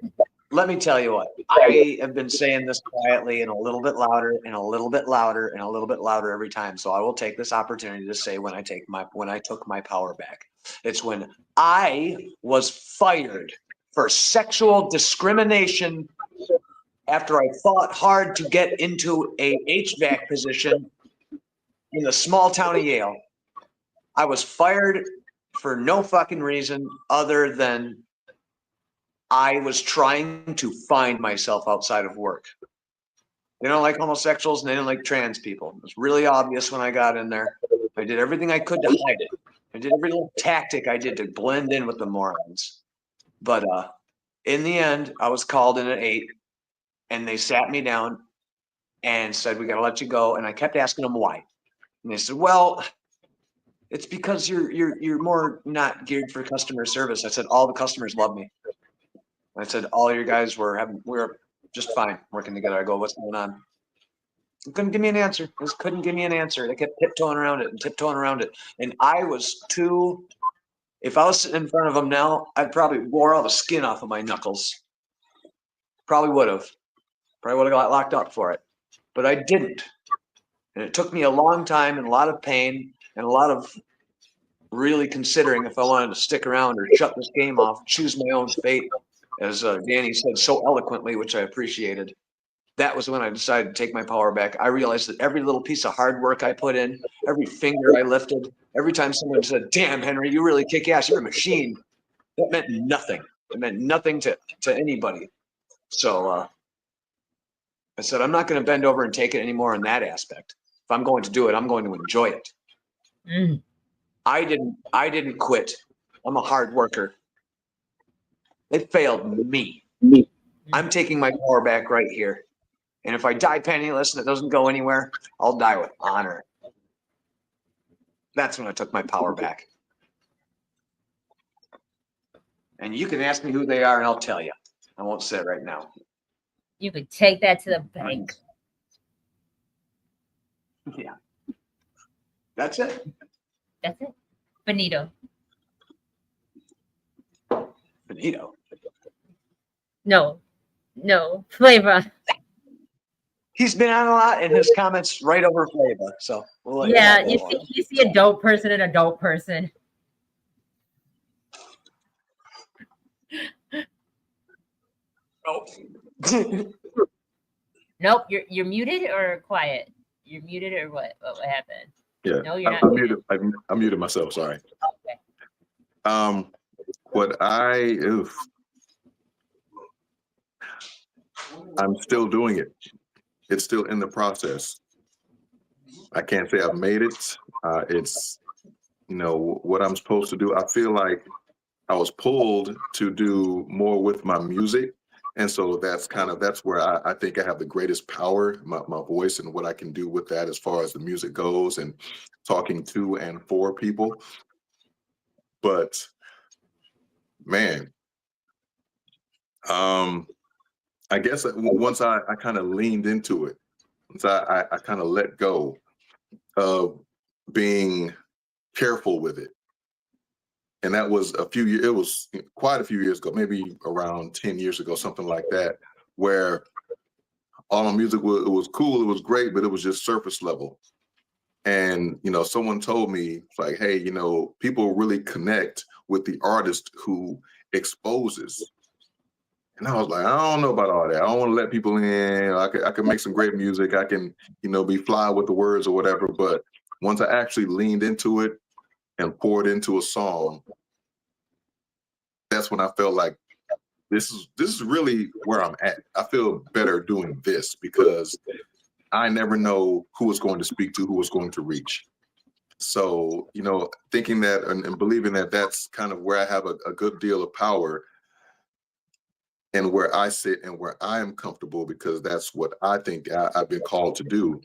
Let me tell you what. I have been saying this quietly and a little bit louder and a little bit louder and a little bit louder every time. So I will take this opportunity to say when I took my power back. It's when I was fired for sexual discrimination after I fought hard to get into a HVAC position in the small town of Yale. I was fired for no fucking reason other than I was trying to find myself outside of work. They don't like homosexuals and they don't like trans people. It was really obvious when I got in there. I did everything I could to hide it. I did every little tactic I did to blend in with the morons. But in the end, I was called in at 8 and they sat me down and said, we got to let you go. And I kept asking them why. And they said, well, it's because you're more not geared for customer service. I said, all the customers love me. I said, all your guys we're just fine working together. I go, what's going on? They couldn't give me an answer. They just couldn't give me an answer. They kept tiptoeing around it. And I was if I was sitting in front of them now, I'd probably wore all the skin off of my knuckles. Probably would have got locked up for it. But I didn't. And it took me a long time and a lot of pain and a lot of really considering if I wanted to stick around or shut this game off, choose my own fate. As Danny said so eloquently, which I appreciated, that was when I decided to take my power back. I realized that every little piece of hard work I put in, every finger I lifted, every time someone said, damn, Henry, you really kick ass, you're a machine, that meant nothing. It meant nothing to anybody. So I said, I'm not going to bend over and take it anymore in that aspect. If I'm going to do it, I'm going to enjoy it. Mm. I didn't quit. I'm a hard worker. They failed me. I'm taking my power back right here. And if I die penniless and it doesn't go anywhere, I'll die with honor. That's when I took my power back. And you can ask me who they are and I'll tell you. I won't say it right now. You could take that to the bank. Yeah. That's it. That's it. Benito. Benito. No. Flavor. He's been on a lot and his comments right over Flavor. So we'll let Yeah, you you see adult person and adult person. Oh. Nope, you're muted or quiet. You're muted or what? What happened? Yeah, No, you're not I'm muted. muted. I muted myself. Sorry. Okay. I'm still doing it. It's still in the process. I can't say I've made it. It's what I'm supposed to do. I feel like I was pulled to do more with my music. And so that's where I think I have the greatest power, my voice and what I can do with that as far as the music goes and talking to and for people. But man, I guess once I kind of leaned into it, once I kind of let go of being careful with it. And that was it was quite a few years ago, maybe around 10 years ago, something like that, where all my music was cool, it was great, but it was just surface level. And, someone told me, like, hey, people really connect with the artist who exposes. And I was like, I don't know about all that. I don't want to let people in. I could make some great music. I can, be fly with the words or whatever. But once I actually leaned into it and poured into a song, that's when I felt like this is really where I'm at. I feel better doing this because I never know who is going to speak to, who is going to reach. So, thinking that and believing that that's kind of where I have a good deal of power and where I sit and where I am comfortable, because that's what I think I've been called to do.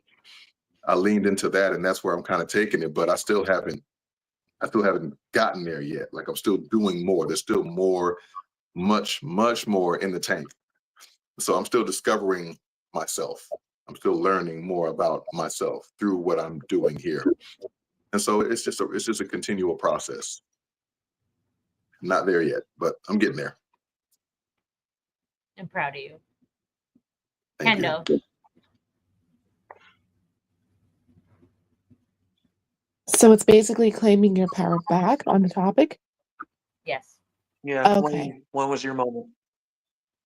I leaned into that, and that's where I'm kind of taking it, but I still haven't gotten there yet. Like, I'm still doing more. There's still more, much, much more in the tank. So I'm still discovering myself. I'm still learning more about myself through what I'm doing here. And so it's just a continual process. Not there yet, but I'm getting there. I'm proud of you. Thank you. Kendo. So it's basically claiming your power back on the topic. Yes. Yeah. Okay. When was your moment?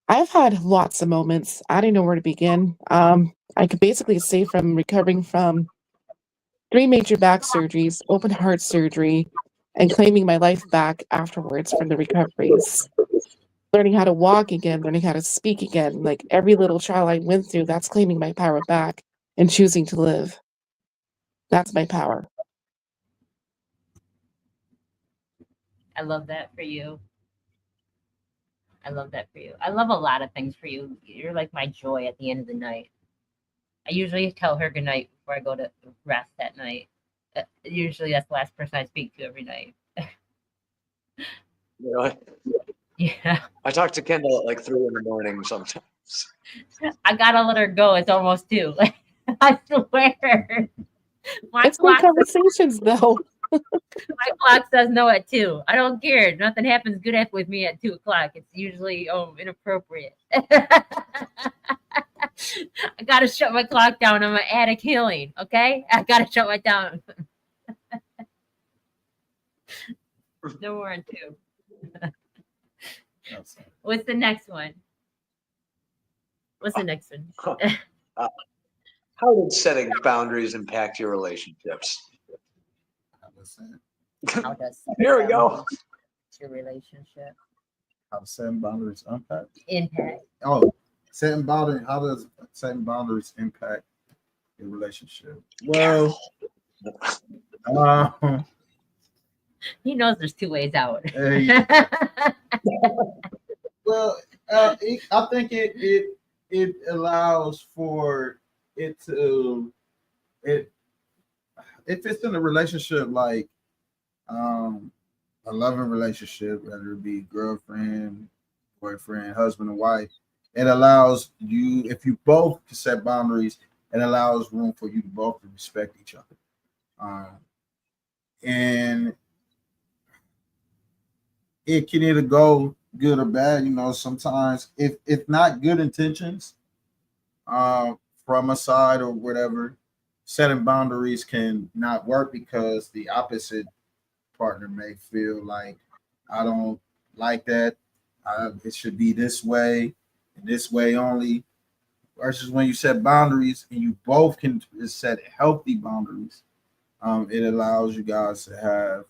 I've had lots of moments. I didn't know where to begin. I could basically say from recovering from 3 major back surgeries, open heart surgery, and claiming my life back afterwards from the recoveries. Learning how to walk again, learning how to speak again. Like every little trial I went through, that's claiming my power back and choosing to live. That's my power. I love that for you. I love that for you. I love a lot of things for you. You're like my joy at the end of the night. I usually tell her good night before I go to rest at night. Usually that's the last person I speak to every night. Really? Yeah. I talk to Kendall at like 3 a.m. sometimes. I gotta let her go. It's almost 2. I swear. It's great conversations, though. My clock says no at 2. I don't care. Nothing happens good with me at 2 o'clock. It's usually inappropriate. I gotta shut my clock down. I'm an addict healing. Okay, I gotta shut my down. No more on 2. What's the next one? What's the next one? How did setting boundaries impact your relationships? How does Here we go. your relationship How setting boundaries impact? impact? Setting boundaries. How does setting boundaries impact your relationship? Well, He knows there's 2 ways out. well, I think it allows for it to if it's in a relationship like a loving relationship, whether it be girlfriend, boyfriend, husband, and wife, it allows you, if you both can set boundaries, it allows room for you to both to respect each other. And it can either go good or bad. Sometimes if not good intentions from a side or whatever, setting boundaries can not work because the opposite partner may feel like, I don't like that. It should be this way and this way only. Versus when you set boundaries and you both can set healthy boundaries, it allows you guys to have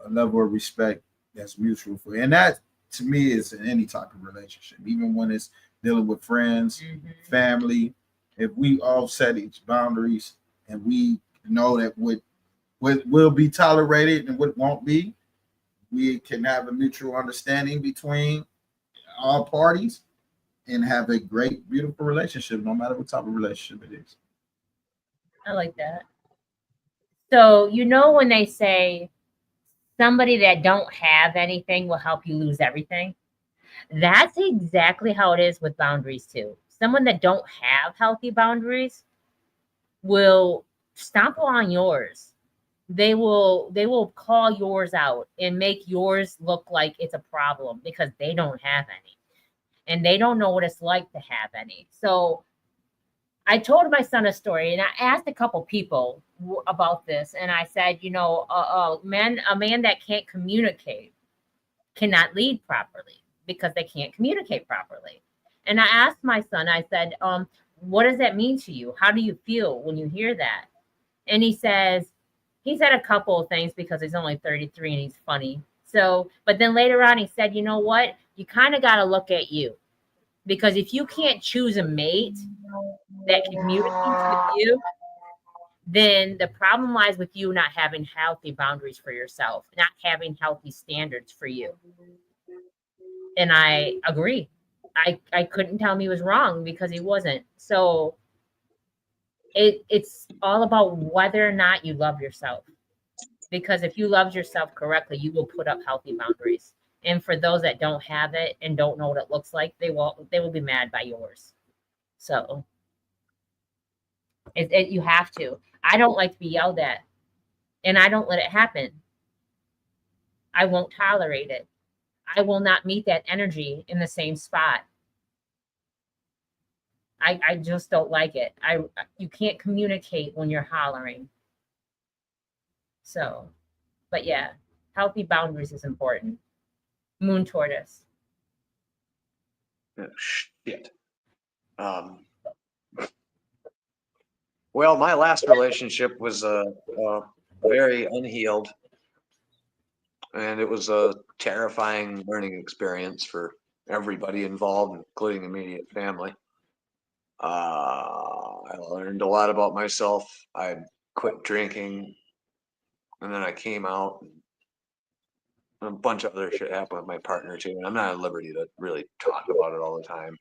a level of respect that's mutual for you. And that, to me, is in any type of relationship, even when it's dealing with friends, family. If we all set each boundaries and we know that what will be tolerated and what won't be, we can have a mutual understanding between all parties and have a great, beautiful relationship, no matter what type of relationship it is. I like that. So when they say somebody that don't have anything will help you lose everything, that's exactly how it is with boundaries too. Someone that don't have healthy boundaries will stomp on yours. They will call yours out and make yours look like it's a problem because they don't have any. And they don't know what it's like to have any. So I told my son a story, and I asked a couple people about this, and I said, you know, a man that can't communicate cannot lead properly because they can't communicate properly. And I asked my son, I said, what does that mean to you? How do you feel when you hear that? And he said a couple of things because he's only 33 and he's funny. So, but then later on, he said, you know what? You kind of got to look at you, because if you can't choose a mate that communicates with you, then the problem lies with you not having healthy boundaries for yourself, not having healthy standards for you. And I agree. I couldn't tell him he was wrong because he wasn't. So it's all about whether or not you love yourself. Because if you love yourself correctly, you will put up healthy boundaries. And for those that don't have it and don't know what it looks like, they will be mad by yours. So you have to. I don't like to be yelled at, and I don't let it happen. I won't tolerate it. I will not meet that energy in the same spot. I just don't like it. You can't communicate when you're hollering. So, but yeah, healthy boundaries is important. Moon tortoise. Oh, shit. Well, my last relationship was very unhealed, and it was a terrifying learning experience for everybody involved, including immediate family. I learned a lot about myself. I quit drinking, and then I came out, and a bunch of other shit happened with my partner too. And I'm not at liberty to really talk about it all the time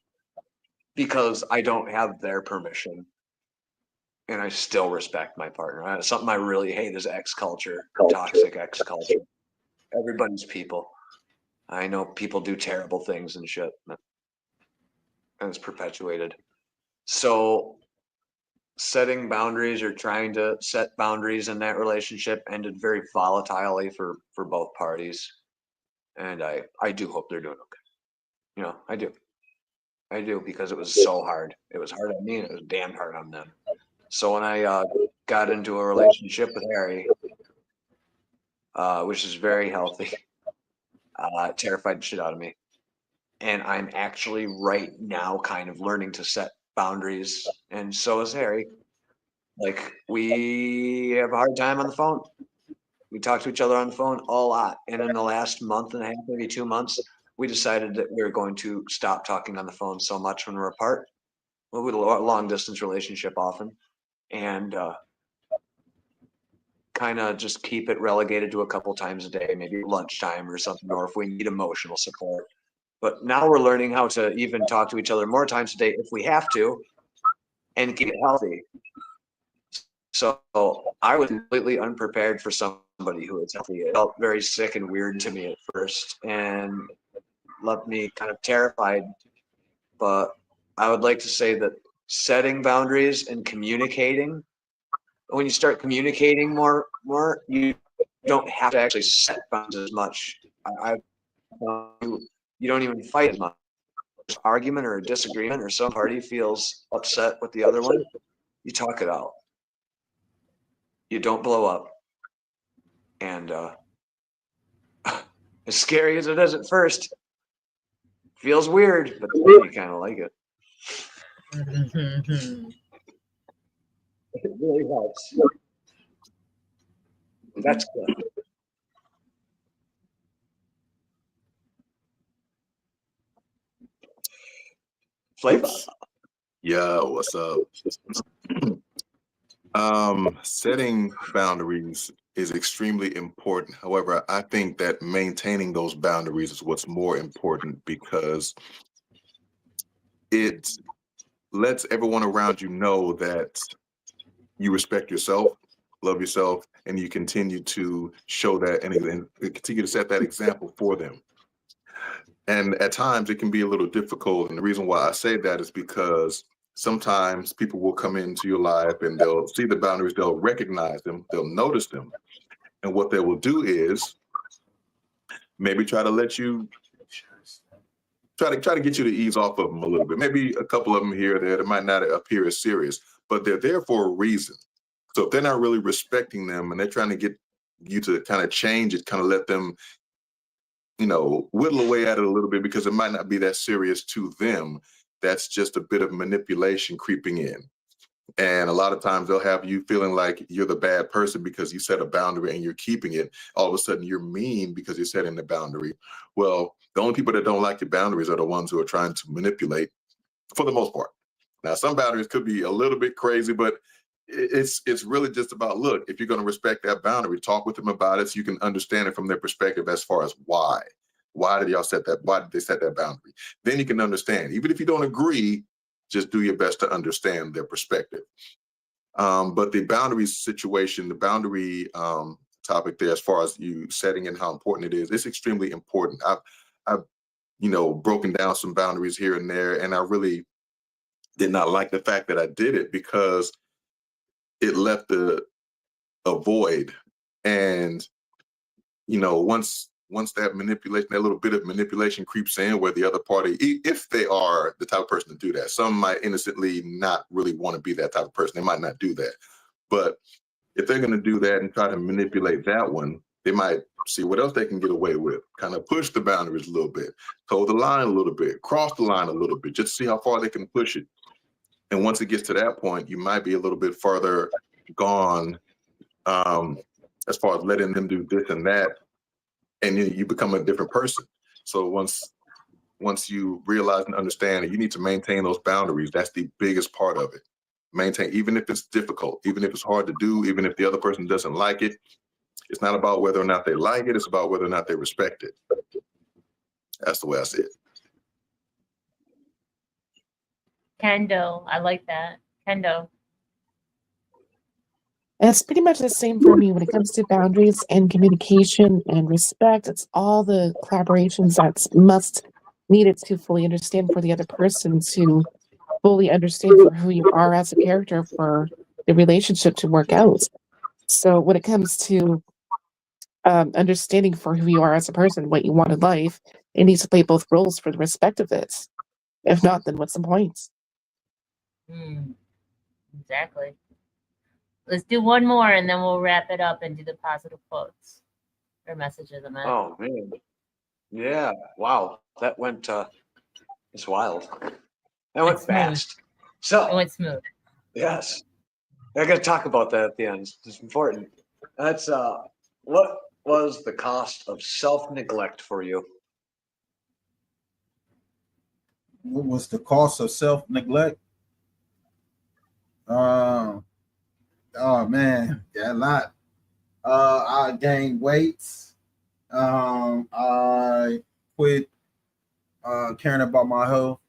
because I don't have their permission, and I still respect my partner. Something I really hate is ex culture, toxic ex culture. Everybody's people. I know people do terrible things and shit, and it's perpetuated. So setting boundaries or trying to set boundaries in that relationship ended very volatilely for both parties. And I do hope they're doing okay. You know, I do, because it was so hard. It was hard on me, and it was damn hard on them. So when I got into a relationship with Harry, which is very healthy, it terrified the shit out of me. And I'm actually right now kind of learning to set boundaries, and so is Harry. Like, we have a hard time on the phone. We talk to each other on the phone a lot. And in the last month and a half, maybe 2 months, we decided that we were going to stop talking on the phone so much when we're apart. Well, we had a long distance relationship often, and kind of just keep it relegated to a couple times a day, maybe lunchtime or something, or if we need emotional support. But now we're learning how to even talk to each other more times a day if we have to, and keep it healthy. So I was completely unprepared for somebody who was healthy. It felt very sick and weird to me at first, and left me kind of terrified. But I would like to say that setting boundaries and communicating, when you start communicating more, you don't have to actually set boundaries as much. You don't even fight as much. Argument or a disagreement, or some party feels upset with the other one, you talk it out. You don't blow up. And as scary as it is at first, feels weird, but then you kind of like it. It really helps. That's good. Flavor. Yeah, what's up? Setting boundaries is extremely important. However, I think that maintaining those boundaries is what's more important, because it lets everyone around you know that you respect yourself, love yourself, and you continue to show that and continue to set that example for them. And at times it can be a little difficult. And the reason why I say that is because sometimes people will come into your life and they'll see the boundaries, they'll recognize them, they'll notice them. And what they will do is maybe try to try to get you to ease off of them a little bit. Maybe a couple of them here or there that might not appear as serious, but they're there for a reason. So if they're not really respecting them and they're trying to get you to kind of change it, kind of let them, whittle away at it a little bit, because it might not be that serious to them. That's just a bit of manipulation creeping in. And a lot of times they'll have you feeling like you're the bad person because you set a boundary and you're keeping it. All of a sudden you're mean because you're setting the boundary. Well, the only people that don't like your boundaries are the ones who are trying to manipulate, for the most part. Now, some boundaries could be a little bit crazy, but it's really just about, look, if you're going to respect that boundary, talk with them about it so you can understand it from their perspective as far as why. Why did y'all set that? Why did they set that boundary? Then you can understand. Even if you don't agree, just do your best to understand their perspective. But the boundary situation, the boundary topic there, as far as you setting and how important it is, it's extremely important. I've broken down some boundaries here and there, and I really did not like the fact that I did it because it left a void. And, once that manipulation, that little bit of manipulation creeps in where the other party, if they are the type of person to do that, some might innocently not really want to be that type of person. They might not do that. But if they're going to do that and try to manipulate that one, they might see what else they can get away with, kind of push the boundaries a little bit, toe the line a little bit, cross the line a little bit, just see how far they can push it. And once it gets to that point, you might be a little bit further gone as far as letting them do this and that, and you become a different person. So once you realize and understand that you need to maintain those boundaries, that's the biggest part of it. Maintain, even if it's difficult, even if it's hard to do, even if the other person doesn't like it. It's not about whether or not they like it. It's about whether or not they respect it. That's the way I see it. Kendo, I like that. Kendo. It's pretty much the same for me when it comes to boundaries and communication and respect. It's all the collaborations that's must needed to fully understand for the other person, to fully understand for who you are as a character, for the relationship to work out. So when it comes to understanding for who you are as a person, what you want in life, it needs to play both roles for the respect of it. If not, then what's the point? Exactly. Let's do one more and then we'll wrap it up and do the positive quotes or messages of man. Oh man. Yeah. Wow. That went it's wild. That went fast. So it went smooth. Yes. I gotta talk about that at the end. It's important. That's what was the cost of self-neglect for you? What was the cost of self-neglect? Oh man, yeah, a lot. I gained weight. I quit caring about my health.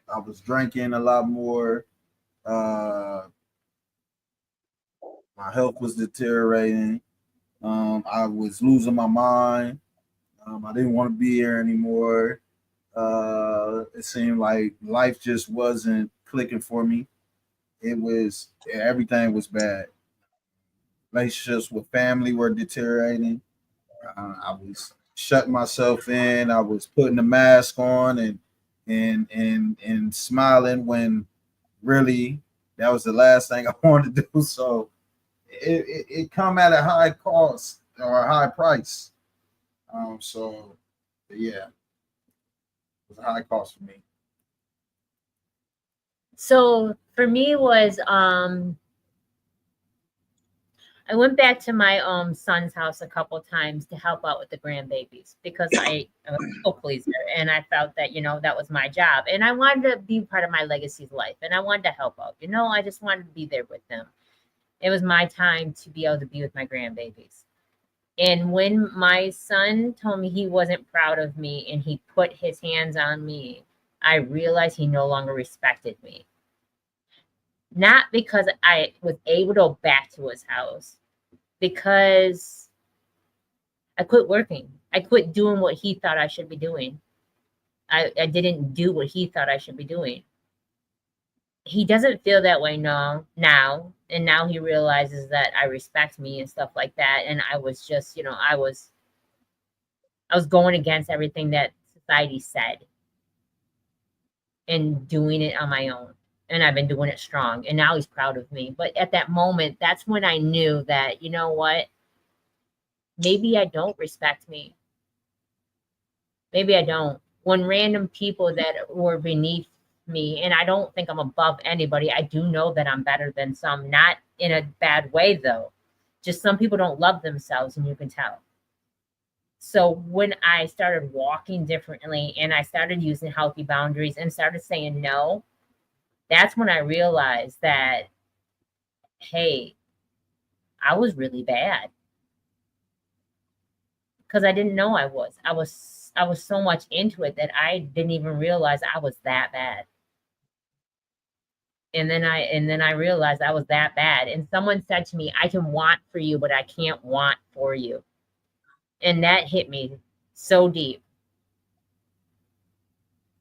I was drinking a lot more. My health was deteriorating. I was losing my mind. I didn't want to be here anymore. It seemed like life just wasn't clicking for me. Everything was bad. Relationships with family were deteriorating. I was shutting myself in. I was putting the mask on and smiling when really that was the last thing I wanted to do. So it come at a high cost or a high price. So yeah, it was a high cost for me. So for me was I went back to my son's house a couple times to help out with the grandbabies because I'm a people pleaser and I felt that, that was my job. And I wanted to be part of my legacy's life and I wanted to help out. I just wanted to be there with them. It was my time to be able to be with my grandbabies. And when my son told me he wasn't proud of me and he put his hands on me, I realized he no longer respected me. Not because I was able to go back to his house, because I quit working. I quit doing what he thought I should be doing. I didn't do what he thought I should be doing. He doesn't feel that way now. And now he realizes that I respect me and stuff like that. And I was just, I was going against everything that society said. and doing it on my own. And I've been doing it strong. And now he's proud of me. But at that moment, that's when I knew that, you know what? Maybe I don't respect me. Maybe I don't. When random people that were beneath me, and I don't think I'm above anybody, I do know that I'm better than some, not in a bad way though. Just some people don't love themselves, and you can tell. So when I started walking differently and I started using healthy boundaries and started saying no, that's when I realized that, hey, I was really bad. Because I didn't know I was. I was so much into it that I didn't even realize I was that bad. And then I realized I was that bad. And someone said to me, I can want for you, but I can't want for you. And that hit me so deep.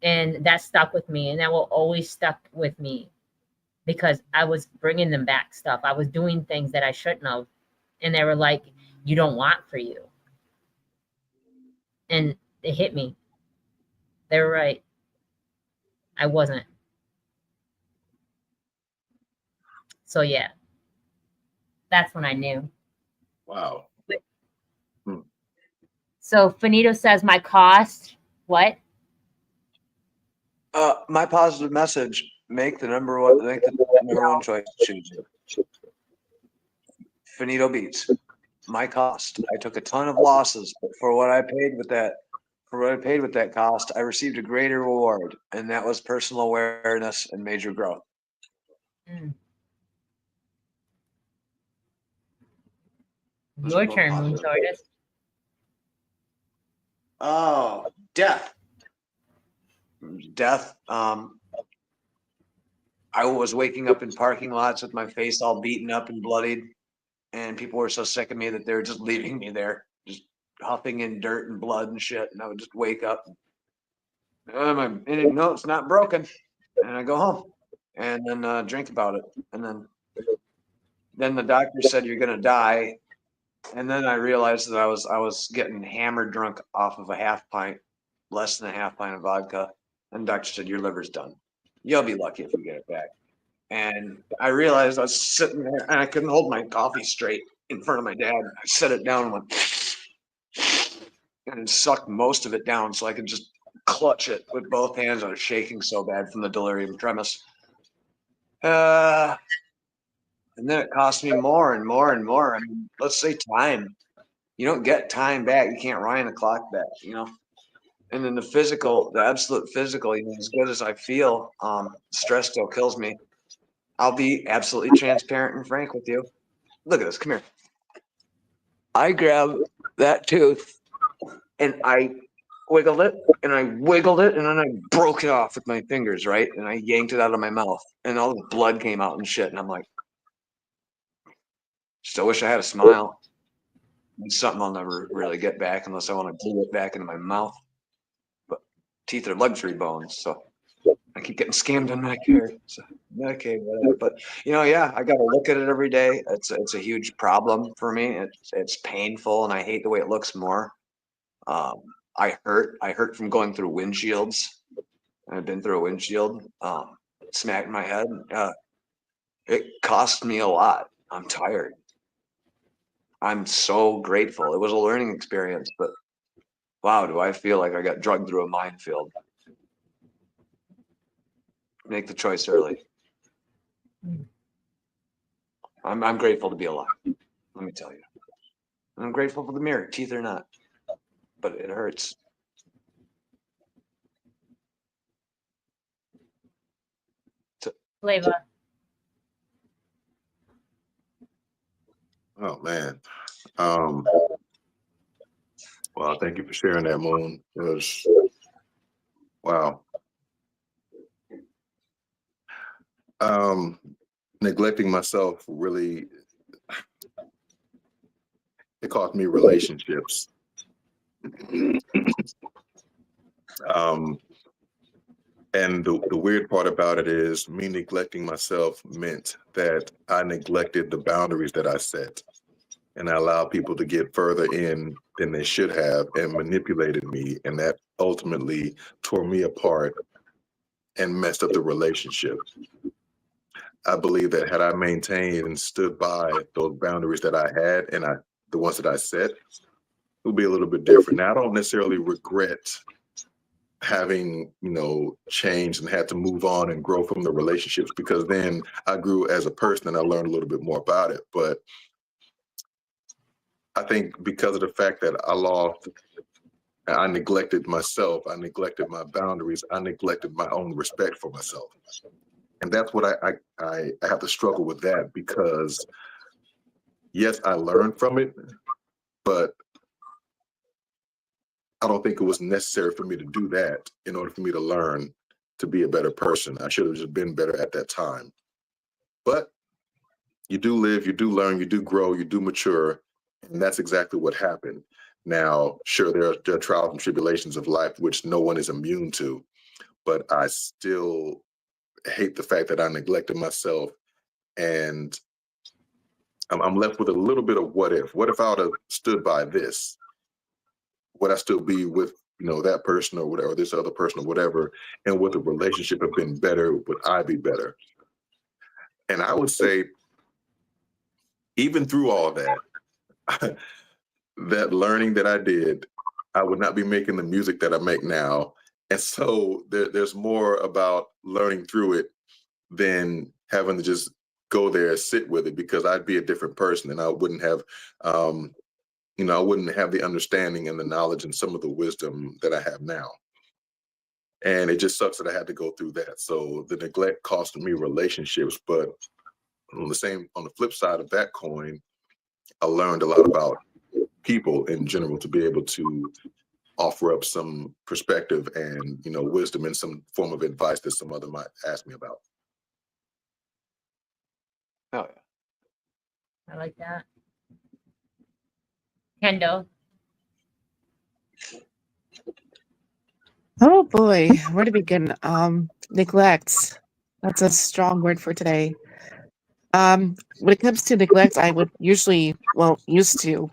And that stuck with me, and that will always stuck with me, because I was bringing them back stuff. I was doing things that I shouldn't have. And they were like, you don't want for you. And it hit me. They were right. I wasn't. So yeah, that's when I knew. Wow. So Finito says my cost, what? My positive message: make the number one choice. Choose it. Finito beats. My cost. I took a ton of losses, but for what I paid with that cost, I received a greater reward, and that was personal awareness and major growth. Your turn, Moon Tortoise. Oh, death. I was waking up in parking lots with my face all beaten up and bloodied, and people were so sick of me that they were just leaving me there, just huffing in dirt and blood and shit. And I would just wake up, and no, it's not broken, and I go home, and then drink about it, and then the doctor said you're gonna die, and then I realized that I was getting hammered drunk off of less than a half pint of vodka, and the doctor said your liver's done. You'll be lucky if you get it back. And I realized I was sitting there and I couldn't hold my coffee straight in front of my dad. I set it down and went and sucked most of it down so I could just clutch it with both hands. I was shaking so bad from the delirium tremens. And then it cost me more and more and more. I mean, let's say time. You don't get time back. You can't wind the clock back, And then the absolute physical, as good as I feel, stress still kills me. I'll be absolutely transparent and frank with you. Look at this. Come here. I grabbed that tooth and I wiggled it and then I broke it off with my fingers, right? And I yanked it out of my mouth and all the blood came out and shit. And I'm like, still wish I had a smile. It's something I'll never really get back unless I want to glue it back into my mouth. But teeth are luxury bones, so I keep getting scammed on Medicare. So Medicaid, whatever. But I got to look at it every day. It's a huge problem for me. It's painful, and I hate the way it looks more. I hurt from going through windshields. I've been through a windshield, smacked my head. It cost me a lot. I'm tired. I'm so grateful. It was a learning experience, but wow, do I feel like I got drugged through a minefield. Make the choice early. I'm grateful to be alive. Let me tell you. I'm grateful for the mirror, teeth or not, but it hurts. Flavor. Oh man. Well, thank you for sharing that, Moon. It was wow. Neglecting myself really, it cost me relationships. And the weird part about it is me neglecting myself meant that I neglected the boundaries that I set, and I allowed people to get further in than they should have and manipulated me, and that ultimately tore me apart and messed up the relationship. I believe that had I maintained and stood by those boundaries that I had and the ones that I set, it would be a little bit different. Now, I don't necessarily regret having, changed and had to move on and grow from the relationships, because then I grew as a person and I learned a little bit more about it. But I think because of the fact that I neglected myself, I neglected my boundaries, I neglected my own respect for myself. And that's what I have to struggle with, that, because yes, I learned from it, but I don't think it was necessary for me to do that in order for me to learn to be a better person. I should have just been better at that time. But you do live, you do learn, you do grow, you do mature, and that's exactly what happened. Now, sure, there are trials and tribulations of life which no one is immune to, but I still hate the fact that I neglected myself, and I'm left with a little bit of what if. What if I would have stood by this? Would I still be with that person or whatever, this other person or whatever, and would the relationship have been better? Would I be better? And I would say, even through all that, that learning that I did, I would not be making the music that I make now. And so there's more about learning through it than having to just go there and sit with it, because I'd be a different person and I wouldn't have, I wouldn't have the understanding and the knowledge and some of the wisdom that I have now. And it just sucks that I had to go through that. So the neglect cost me relationships, but on the flip side of that coin, I learned a lot about people in general to be able to offer up some perspective and, wisdom and some form of advice that some other might ask me about. Oh, yeah. I like that. Kendall. Oh boy, where to begin? Neglect. That's a strong word for today. When it comes to neglect, I would used to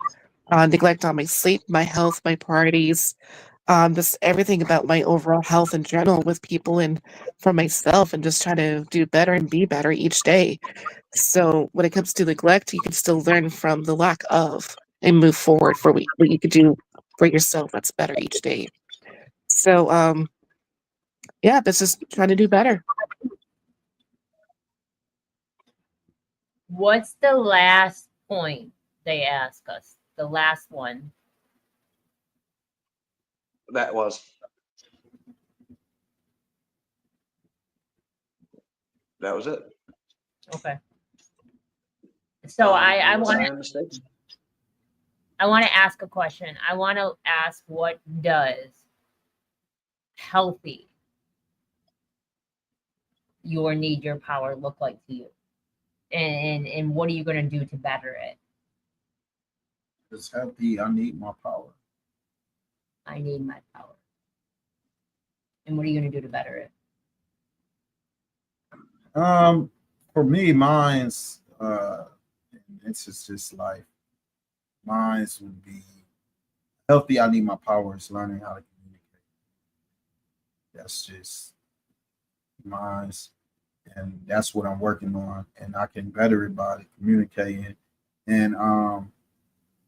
neglect on my sleep, my health, my priorities, just everything about my overall health in general with people and for myself, and just try to do better and be better each day. So when it comes to neglect, you can still learn from the lack of and move forward for what you could do for yourself that's better each day. So yeah, that's just trying to do better. What's the last point they ask us? The last one. That was it. Okay. So I unless want I am mistaken. I want to ask a question. I want to ask, what does healthy your power look like to you? And what are you going to do to better it? It's healthy. I need my power. I need my power. And what are you going to do to better it? For me, mine's this is just life. Mine's would be healthy. I need my power. Is learning how to communicate. That's just mine's, and that's what I'm working on. And I can better it by communicating and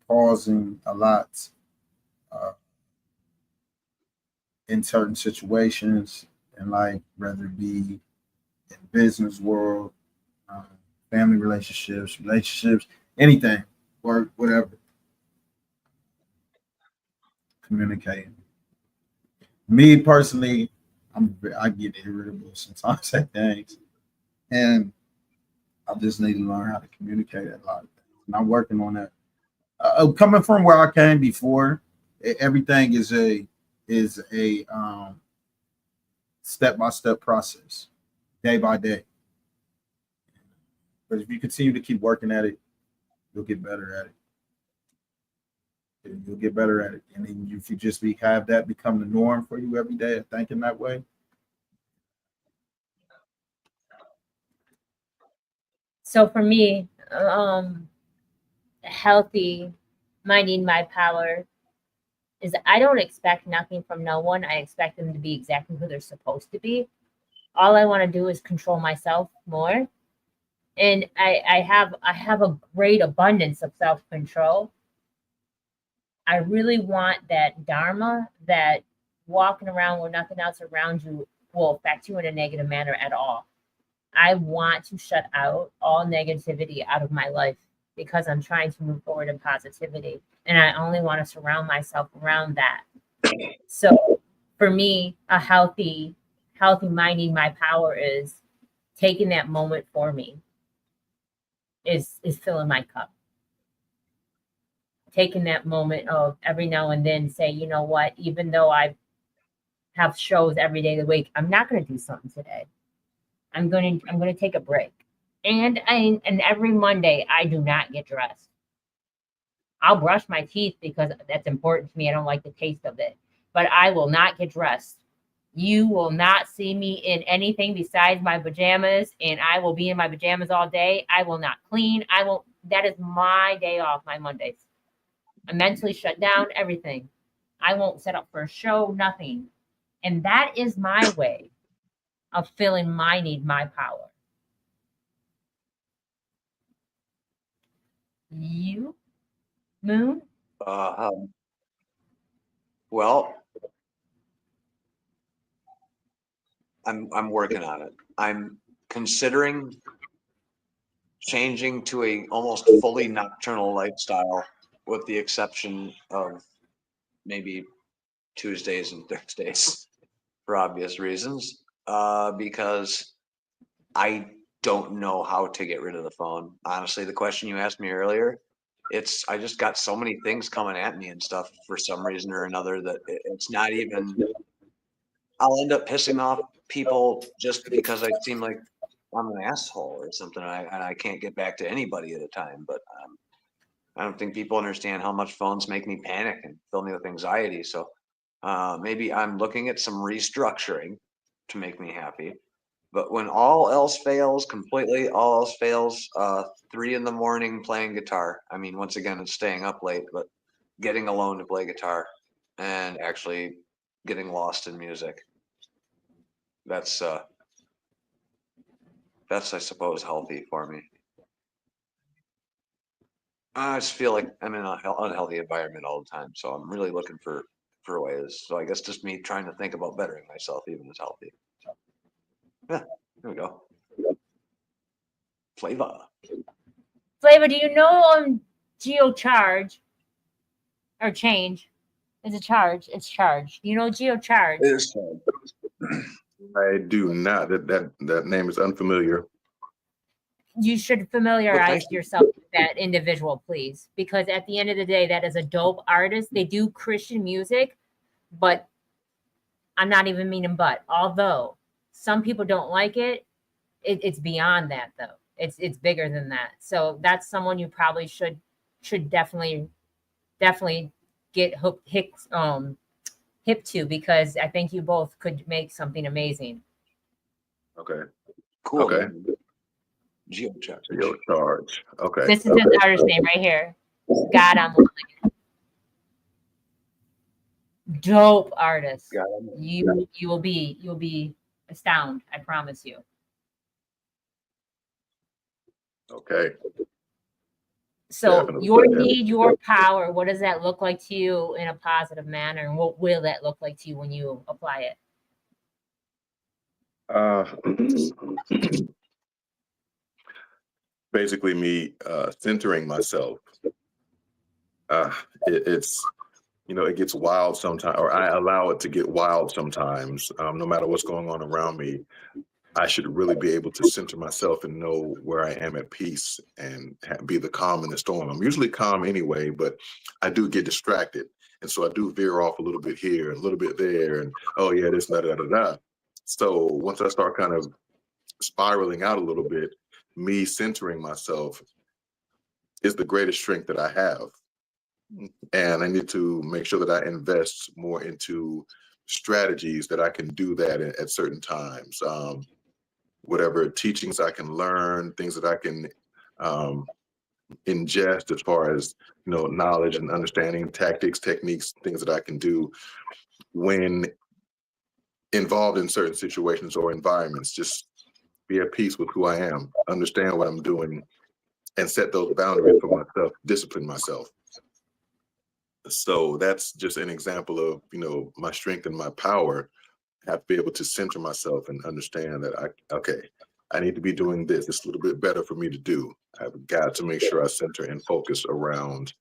pausing a lot in certain situations, and like whether it be in business world, family relationships, anything, work, whatever. Communicating. Me personally, I get irritable sometimes at things, and I just need to learn how to communicate a lot of things. And I'm working on that. Coming from where I came before, everything is a step-by-step process, day by day. But if you continue to keep working at it, you'll get better at it. You'll get better at it. And then if you just have that become the norm for you every day, thinking that way. So for me, healthy, minding my power is I don't expect nothing from no one. I expect them to be exactly who they're supposed to be. all I want to do is control myself more. And I have a great abundance of self-control. I really want that dharma, that walking around where nothing else around you will affect you in a negative manner at all. I want to shut out all negativity out of my life because I'm trying to move forward in positivity. And I only want to surround myself around that. So for me, a healthy minding my power is taking that moment for me, is filling my cup. Taking that moment of every now and then say, you know what, even though I have shows every day of the week, I'm not going to do something today. I'm going to take a break. And every Monday I do not get dressed. I'll brush my teeth because that's important to me. I don't like the taste of it, but I will not get dressed. You will not see me in anything besides my pajamas, and I will be in my pajamas all day. I will not clean. That is my day off, my Mondays. I mentally shut down everything. I won't set up for a show, nothing. And that is my way of feeling my need, my power. You, Moon? Well, I'm working on it. I'm considering changing to a almost fully nocturnal lifestyle, with the exception of maybe Tuesdays and Thursdays for obvious reasons, because I don't know how to get rid of the phone. Honestly, the question you asked me earlier, I just got so many things coming at me and stuff for some reason or another that it's not even, I'll end up pissing off people just because I seem like I'm an asshole or something, and I can't get back to anybody at a time. But I don't think people understand how much phones make me panic and fill me with anxiety. So maybe I'm looking at some restructuring to make me happy. But when all else fails, completely all else fails, 3 a.m. playing guitar. I mean, once again, it's staying up late, but getting alone to play guitar and actually getting lost in music. That's I suppose healthy for me. I just feel like I'm in an unhealthy environment all the time, so I'm really looking for ways. So I guess just me trying to think about bettering myself even is healthy. Yeah, there we go. Flavor, do you know geocharge or change? It's a charge. It's charge. You know geocharge? it is fun. I do not. That name is unfamiliar. You should familiarize yourself with that individual, please, because at the end of the day, that is a dope artist. They do Christian music, but I'm not even meaning but. Although some people don't like it, it's beyond that though. It's bigger than that. So that's someone you probably should definitely get hip to, because I think you both could make something amazing. Okay. Cool. Okay. Geocharge. Okay. This is his artist name right here. God, I'm willing. Dope artist. You will be astounded. I promise you. Okay. So Definitely. your need, your power, what does that look like to you in a positive manner? And what will that look like to you when you apply it? Basically me centering myself. It's, it gets wild sometimes, or I allow it to get wild sometimes. No matter what's going on around me, I should really be able to center myself and know where I am at peace and be the calm in the storm. I'm usually calm anyway, but I do get distracted. And so I do veer off a little bit here, a little bit there, and oh yeah, this, da, da, da, da. So once I start kind of spiraling out a little bit, me centering myself is the greatest strength that I have. And I need to make sure that I invest more into strategies that I can do that at certain times. Whatever teachings I can learn, things that I can ingest as far as, knowledge and understanding, tactics, techniques, things that I can do when involved in certain situations or environments. Just be at peace with who I am, understand what I'm doing, and set those boundaries for myself, discipline myself. So that's just an example of, my strength and my power. I have to be able to center myself and understand that I need to be doing this. It's a little bit better for me to do. I've got to make sure I center and focus around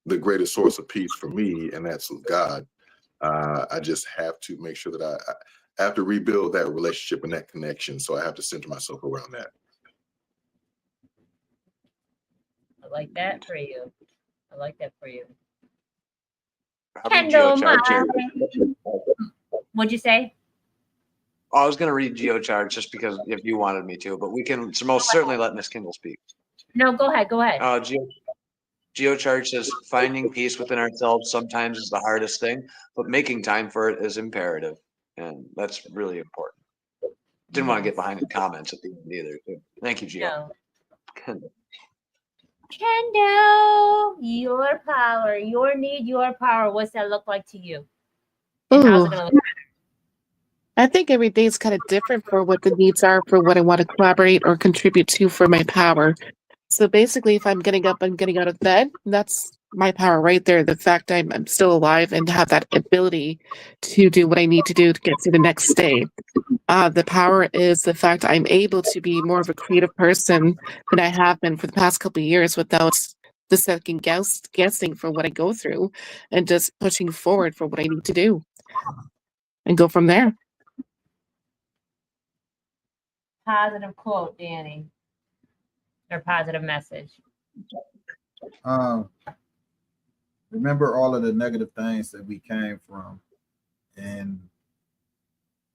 the greatest source of peace for me, and that's with God. I just have to make sure that I have to rebuild that relationship and that connection. So I have to center myself around that. I like that for you. I like that for you. How do you Kendall, geocharge your- What'd you say? I was going to read geocharge just because if you wanted me to, but we can most certainly let Miss Kindle speak. No, go ahead. Go ahead. Geocharge says finding peace within ourselves sometimes is the hardest thing, but making time for it is imperative. And that's really important. Didn't want to get behind in comments at the end either. Thank you, Gio. No. Kendall, your power, your need, your power. What's that look like to you? And how's it going to look? I think every day is kind of different for what the needs are, for what I want to collaborate or contribute to for my power. So basically, if I'm getting up and getting out of bed, that's my power right there. The fact I'm still alive and have that ability to do what I need to do to get to the next day. The power is the fact I'm able to be more of a creative person than I have been for the past couple of years without the second guessing for what I go through and just pushing forward for what I need to do and go from there. Positive quote, Danny. Or positive message. Remember all of the negative things that we came from, and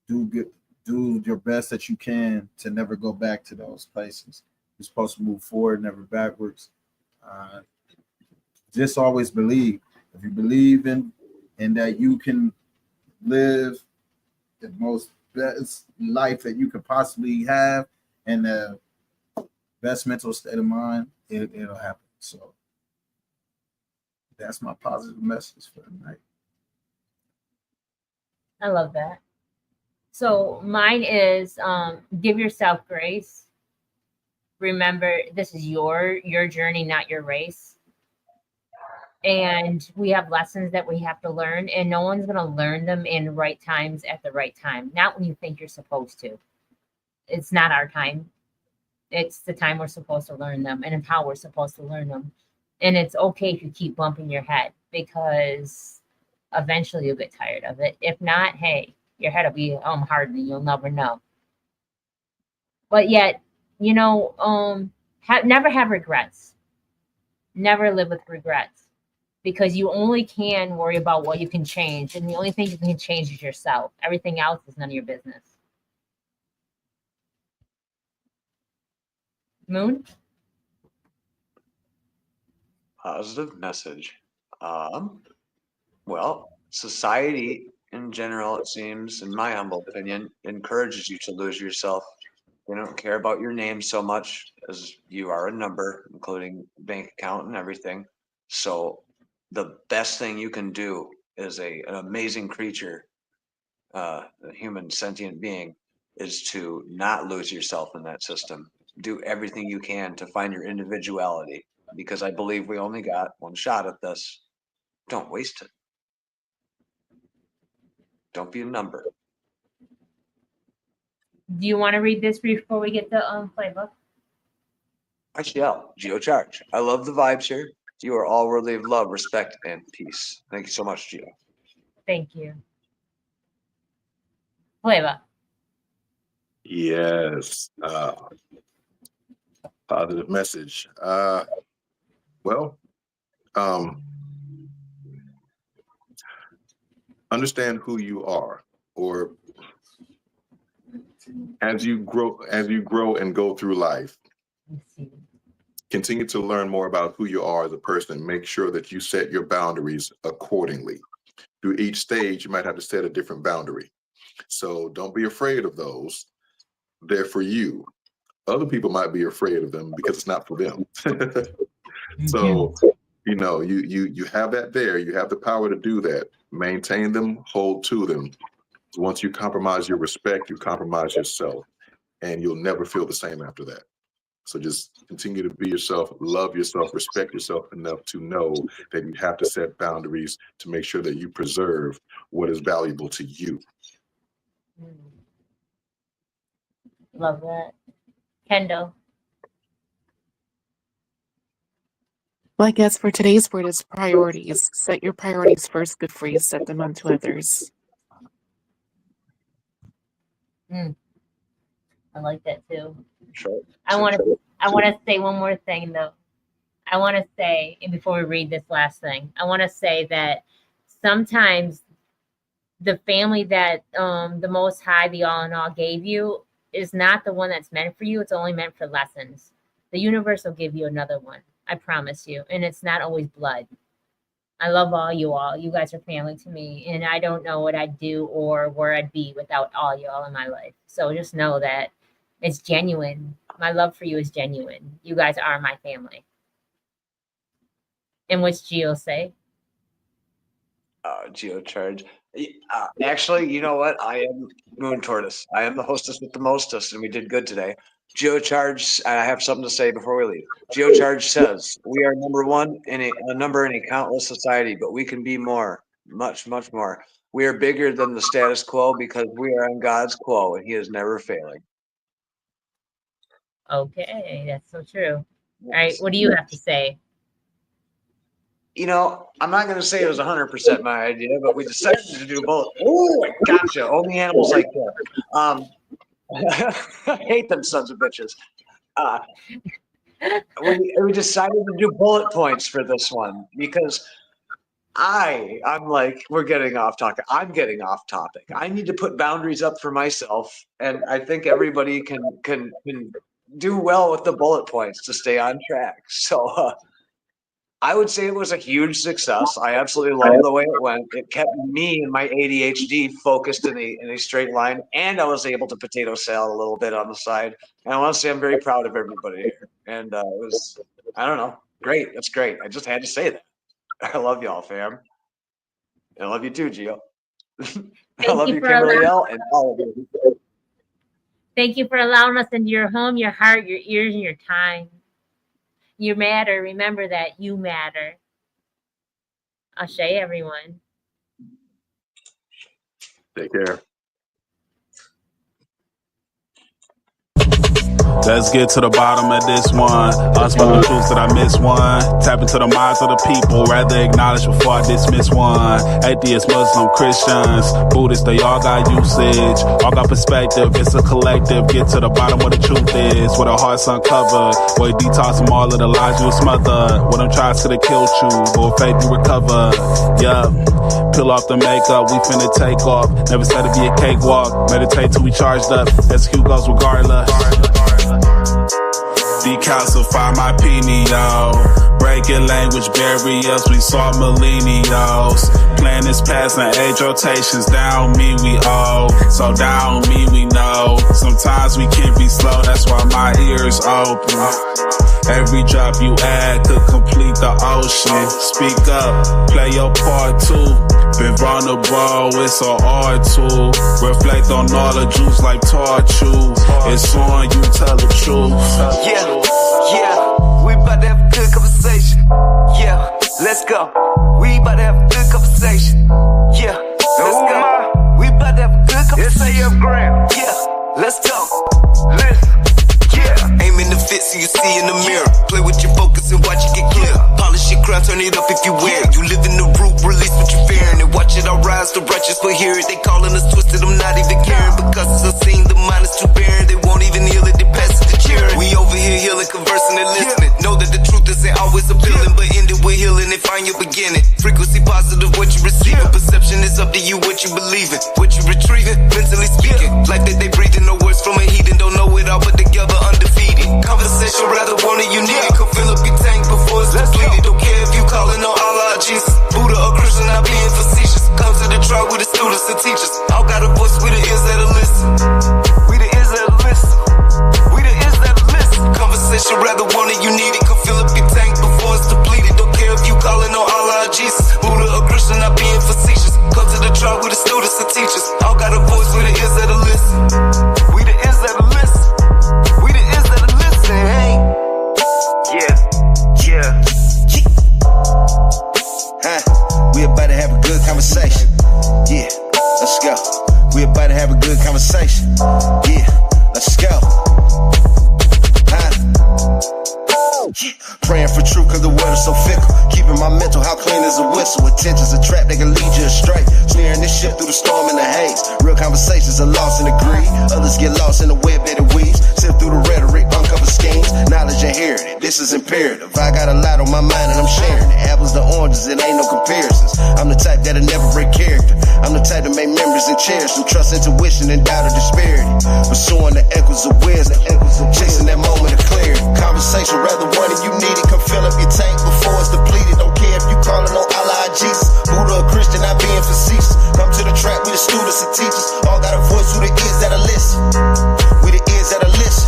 do your best that you can to never go back to those places. You're supposed to move forward, never backwards. Just always believe. If you believe in that you can live the most best life that you could possibly have and the best mental state of mind, it'll happen. So that's my positive message for tonight. I love that. So mine is give yourself grace. Remember, this is your journey, not your race. And we have lessons that we have to learn, and no one's going to learn them in right times at the right time. Not when you think you're supposed to. It's not our time. It's the time we're supposed to learn them and how we're supposed to learn them. And it's okay if you keep bumping your head, because eventually you'll get tired of it. If not, hey, your head will be hardened. You'll never know. But yet, never have regrets. Never live with regrets, because you only can worry about what you can change. And the only thing you can change is yourself. Everything else is none of your business. Moon? Positive message. Well, society in general, it seems, in my humble opinion, encourages you to lose yourself. They don't care about your name so much as you are a number, including bank account and everything. So the best thing you can do as an amazing creature, a human sentient being, is to not lose yourself in that system. Do everything you can to find your individuality, because I believe we only got one shot at this. Don't waste it. Don't be a number. Do you want to read this before we get the playbook? I shall. Geocharge. I love the vibes here. You are all worthy of love, respect, and peace. Thank you so much, Gio. Thank you. Playbook. Yes. Positive message. Understand who you are, or as you grow and go through life, continue to learn more about who you are as a person. Make sure that you set your boundaries accordingly. Through each stage, you might have to set a different boundary. So don't be afraid of those. They're for you. Other people might be afraid of them because it's not for them. So, you have that there. You have the power to do that. Maintain them, hold to them, Once you compromise your respect, you compromise yourself, and you'll never feel the same after that. So just continue to be yourself, love yourself, respect yourself enough to know that you have to set boundaries to make sure that you preserve what is valuable to you. Love that. Kendall. Well, I guess for today's word is priorities. Set your priorities first before you set them onto others. I like that too. Sure. I want to say one more thing though. I want to say, and before we read this last thing, I want to say that sometimes the family that the Most High, the All in All, gave you is not the one that's meant for you. It's only meant for lessons. The universe will give you another one. I promise you. And it's not always blood. I love all. You guys are family to me. And I don't know what I'd do or where I'd be without all y'all in my life. So just know that it's genuine. My love for you is genuine. You guys are my family. And what's Gio say? Geocharge. Actually, you know what? I am Moon Tortoise. I am the hostess with the mostest, and we did good today. Geocharge, I have something to say before we leave. Geocharge says, we are number one in a number in a countless society, but we can be more, much, much more. We are bigger than the status quo because we are on God's quo, and he is never failing. Okay, that's so true. All right, what do you have to say? You know, I'm not going to say it was 100% my idea, but we decided to do both. Oh, I gotcha. Only animals like that. I hate them sons of bitches. We decided to do bullet points for this one because I'm like, we're getting off topic. I'm getting off topic. I need to put boundaries up for myself, and I think everybody can do well with the bullet points to stay on track. So I would say it was a huge success. I absolutely love the way it went. It kept me and my ADHD focused in a straight line, and I was able to potato salad a little bit on the side. And I want to say I'm very proud of everybody here. And it was, I don't know, great. That's great. I just had to say that. I love y'all, fam. And I love you too, Gio. I love you, Kimberly L, and all of you. Thank you for allowing us into your home, your heart, your ears, and your time. You matter. Remember that you matter. Ashe, everyone. Take care. Let's get to the bottom of this one. Unspoken truths that I miss one. Tap into the minds of the people. Rather acknowledge before I dismiss one. Atheists, Muslim, Christians, Buddhists, they all got usage. All got perspective. It's a collective. Get to the bottom where the truth is. Where the heart's uncovered. Where you detox from all of the lies you smothered. When them tries to killed you. But with faith you recover. Yeah. Peel off the makeup. We finna take off. Never said it'd be a cakewalk. Meditate till we charged up. Execute goals regardless. Decalcify my pineal. Breaking language barriers, we saw millennials. Planets passing age rotations, down me we owe. So down me we know. Sometimes we can be slow, that's why my ears open. Every drop you add could complete the ocean. Speak up, play your part too. Been vulnerable, it's an art tool. Reflect on all the juice like torture. It's on you, tell the truth. Yeah, we about to have a good conversation. Yeah, let's go. We about to have a good conversation. Yeah, let's go. We about to have a good conversation. Yeah, let's go. Listen. Yeah, aim in the fit so you see in the mirror. Play with your focus and watch it get clear. Polish your crown, turn it up if you wear it. You live in the root, release what you're fearing. And watch it all rise, the righteous will hear it. They calling us twisted, I'm not even caring. Because it's unseen, the mind is too barren. They won't even heal it, they pass it to cheering. We over here healing, conversing and listening. Know that the truth isn't always appealing, but end it with healing and find your beginning. Frequency positive, what you receiving. Perception is up to you, what you believing. What you retrieving, mentally speaking. Life that they breathing, no words from a heathen. Don't know it all, but together undefeated. Conversation, rather want it, you need it. Could fill up your tank before it's depleted. Don't care if you calling on Allah, Jesus, Buddha or Christian, not being facetious. Come to the trial with the students and teachers. All got a voice, we the ears that'll listen. We the ears that'll listen. We the ears that'll listen. Conversation, rather want it, you need it. Could fill up your tank before it's depleted. Don't care if you calling on Allah, Jesus, Buddha or Christian, not being facetious. Come to the trial with the students and teachers. All got a stand for truth, cause the world is so fickle. Keeping my mental, how clean is a whistle? Attention's a trap, they can lead you astray. Steering this ship through the storm and the haze. Real conversations are lost in the greed. Others get lost in the web that it weaves. Sift through the rhetoric, uncover schemes. Knowledge inherited, this is imperative. I got a lot on my mind and I'm sharing it. Apples to oranges, it ain't no comparisons. I'm the type that'll never break character. I'm the type to make memories and cherish them. Trust, intuition, and doubt or disparity. Pursuing the echoes of wisdom. Chasing that moment of clarity. Conversation, rather one and you need it. Come fill up your tank before it's depleted. Don't care if you calling on Allah or Jesus. Buddha or Christian, not being facetious. Come to the track, we the students and teachers. All got a voice, who the ears that'll listen. We the ears that'll listen.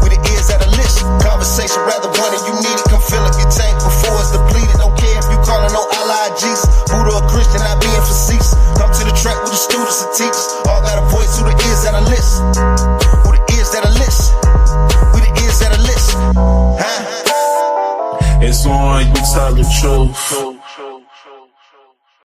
We the ears that'll listen. Conversation, rather one and you need it. Come fill up your tank before it's depleted. Don't care if you calling on Allah or Jesus. Buddha or Christian, not being facetious. Come to the track with the students and teachers. All got a voice, who the ears that'll listen. Who the ears that'll listen. We the ears that'll listen. Huh? It's on, you tell the truth.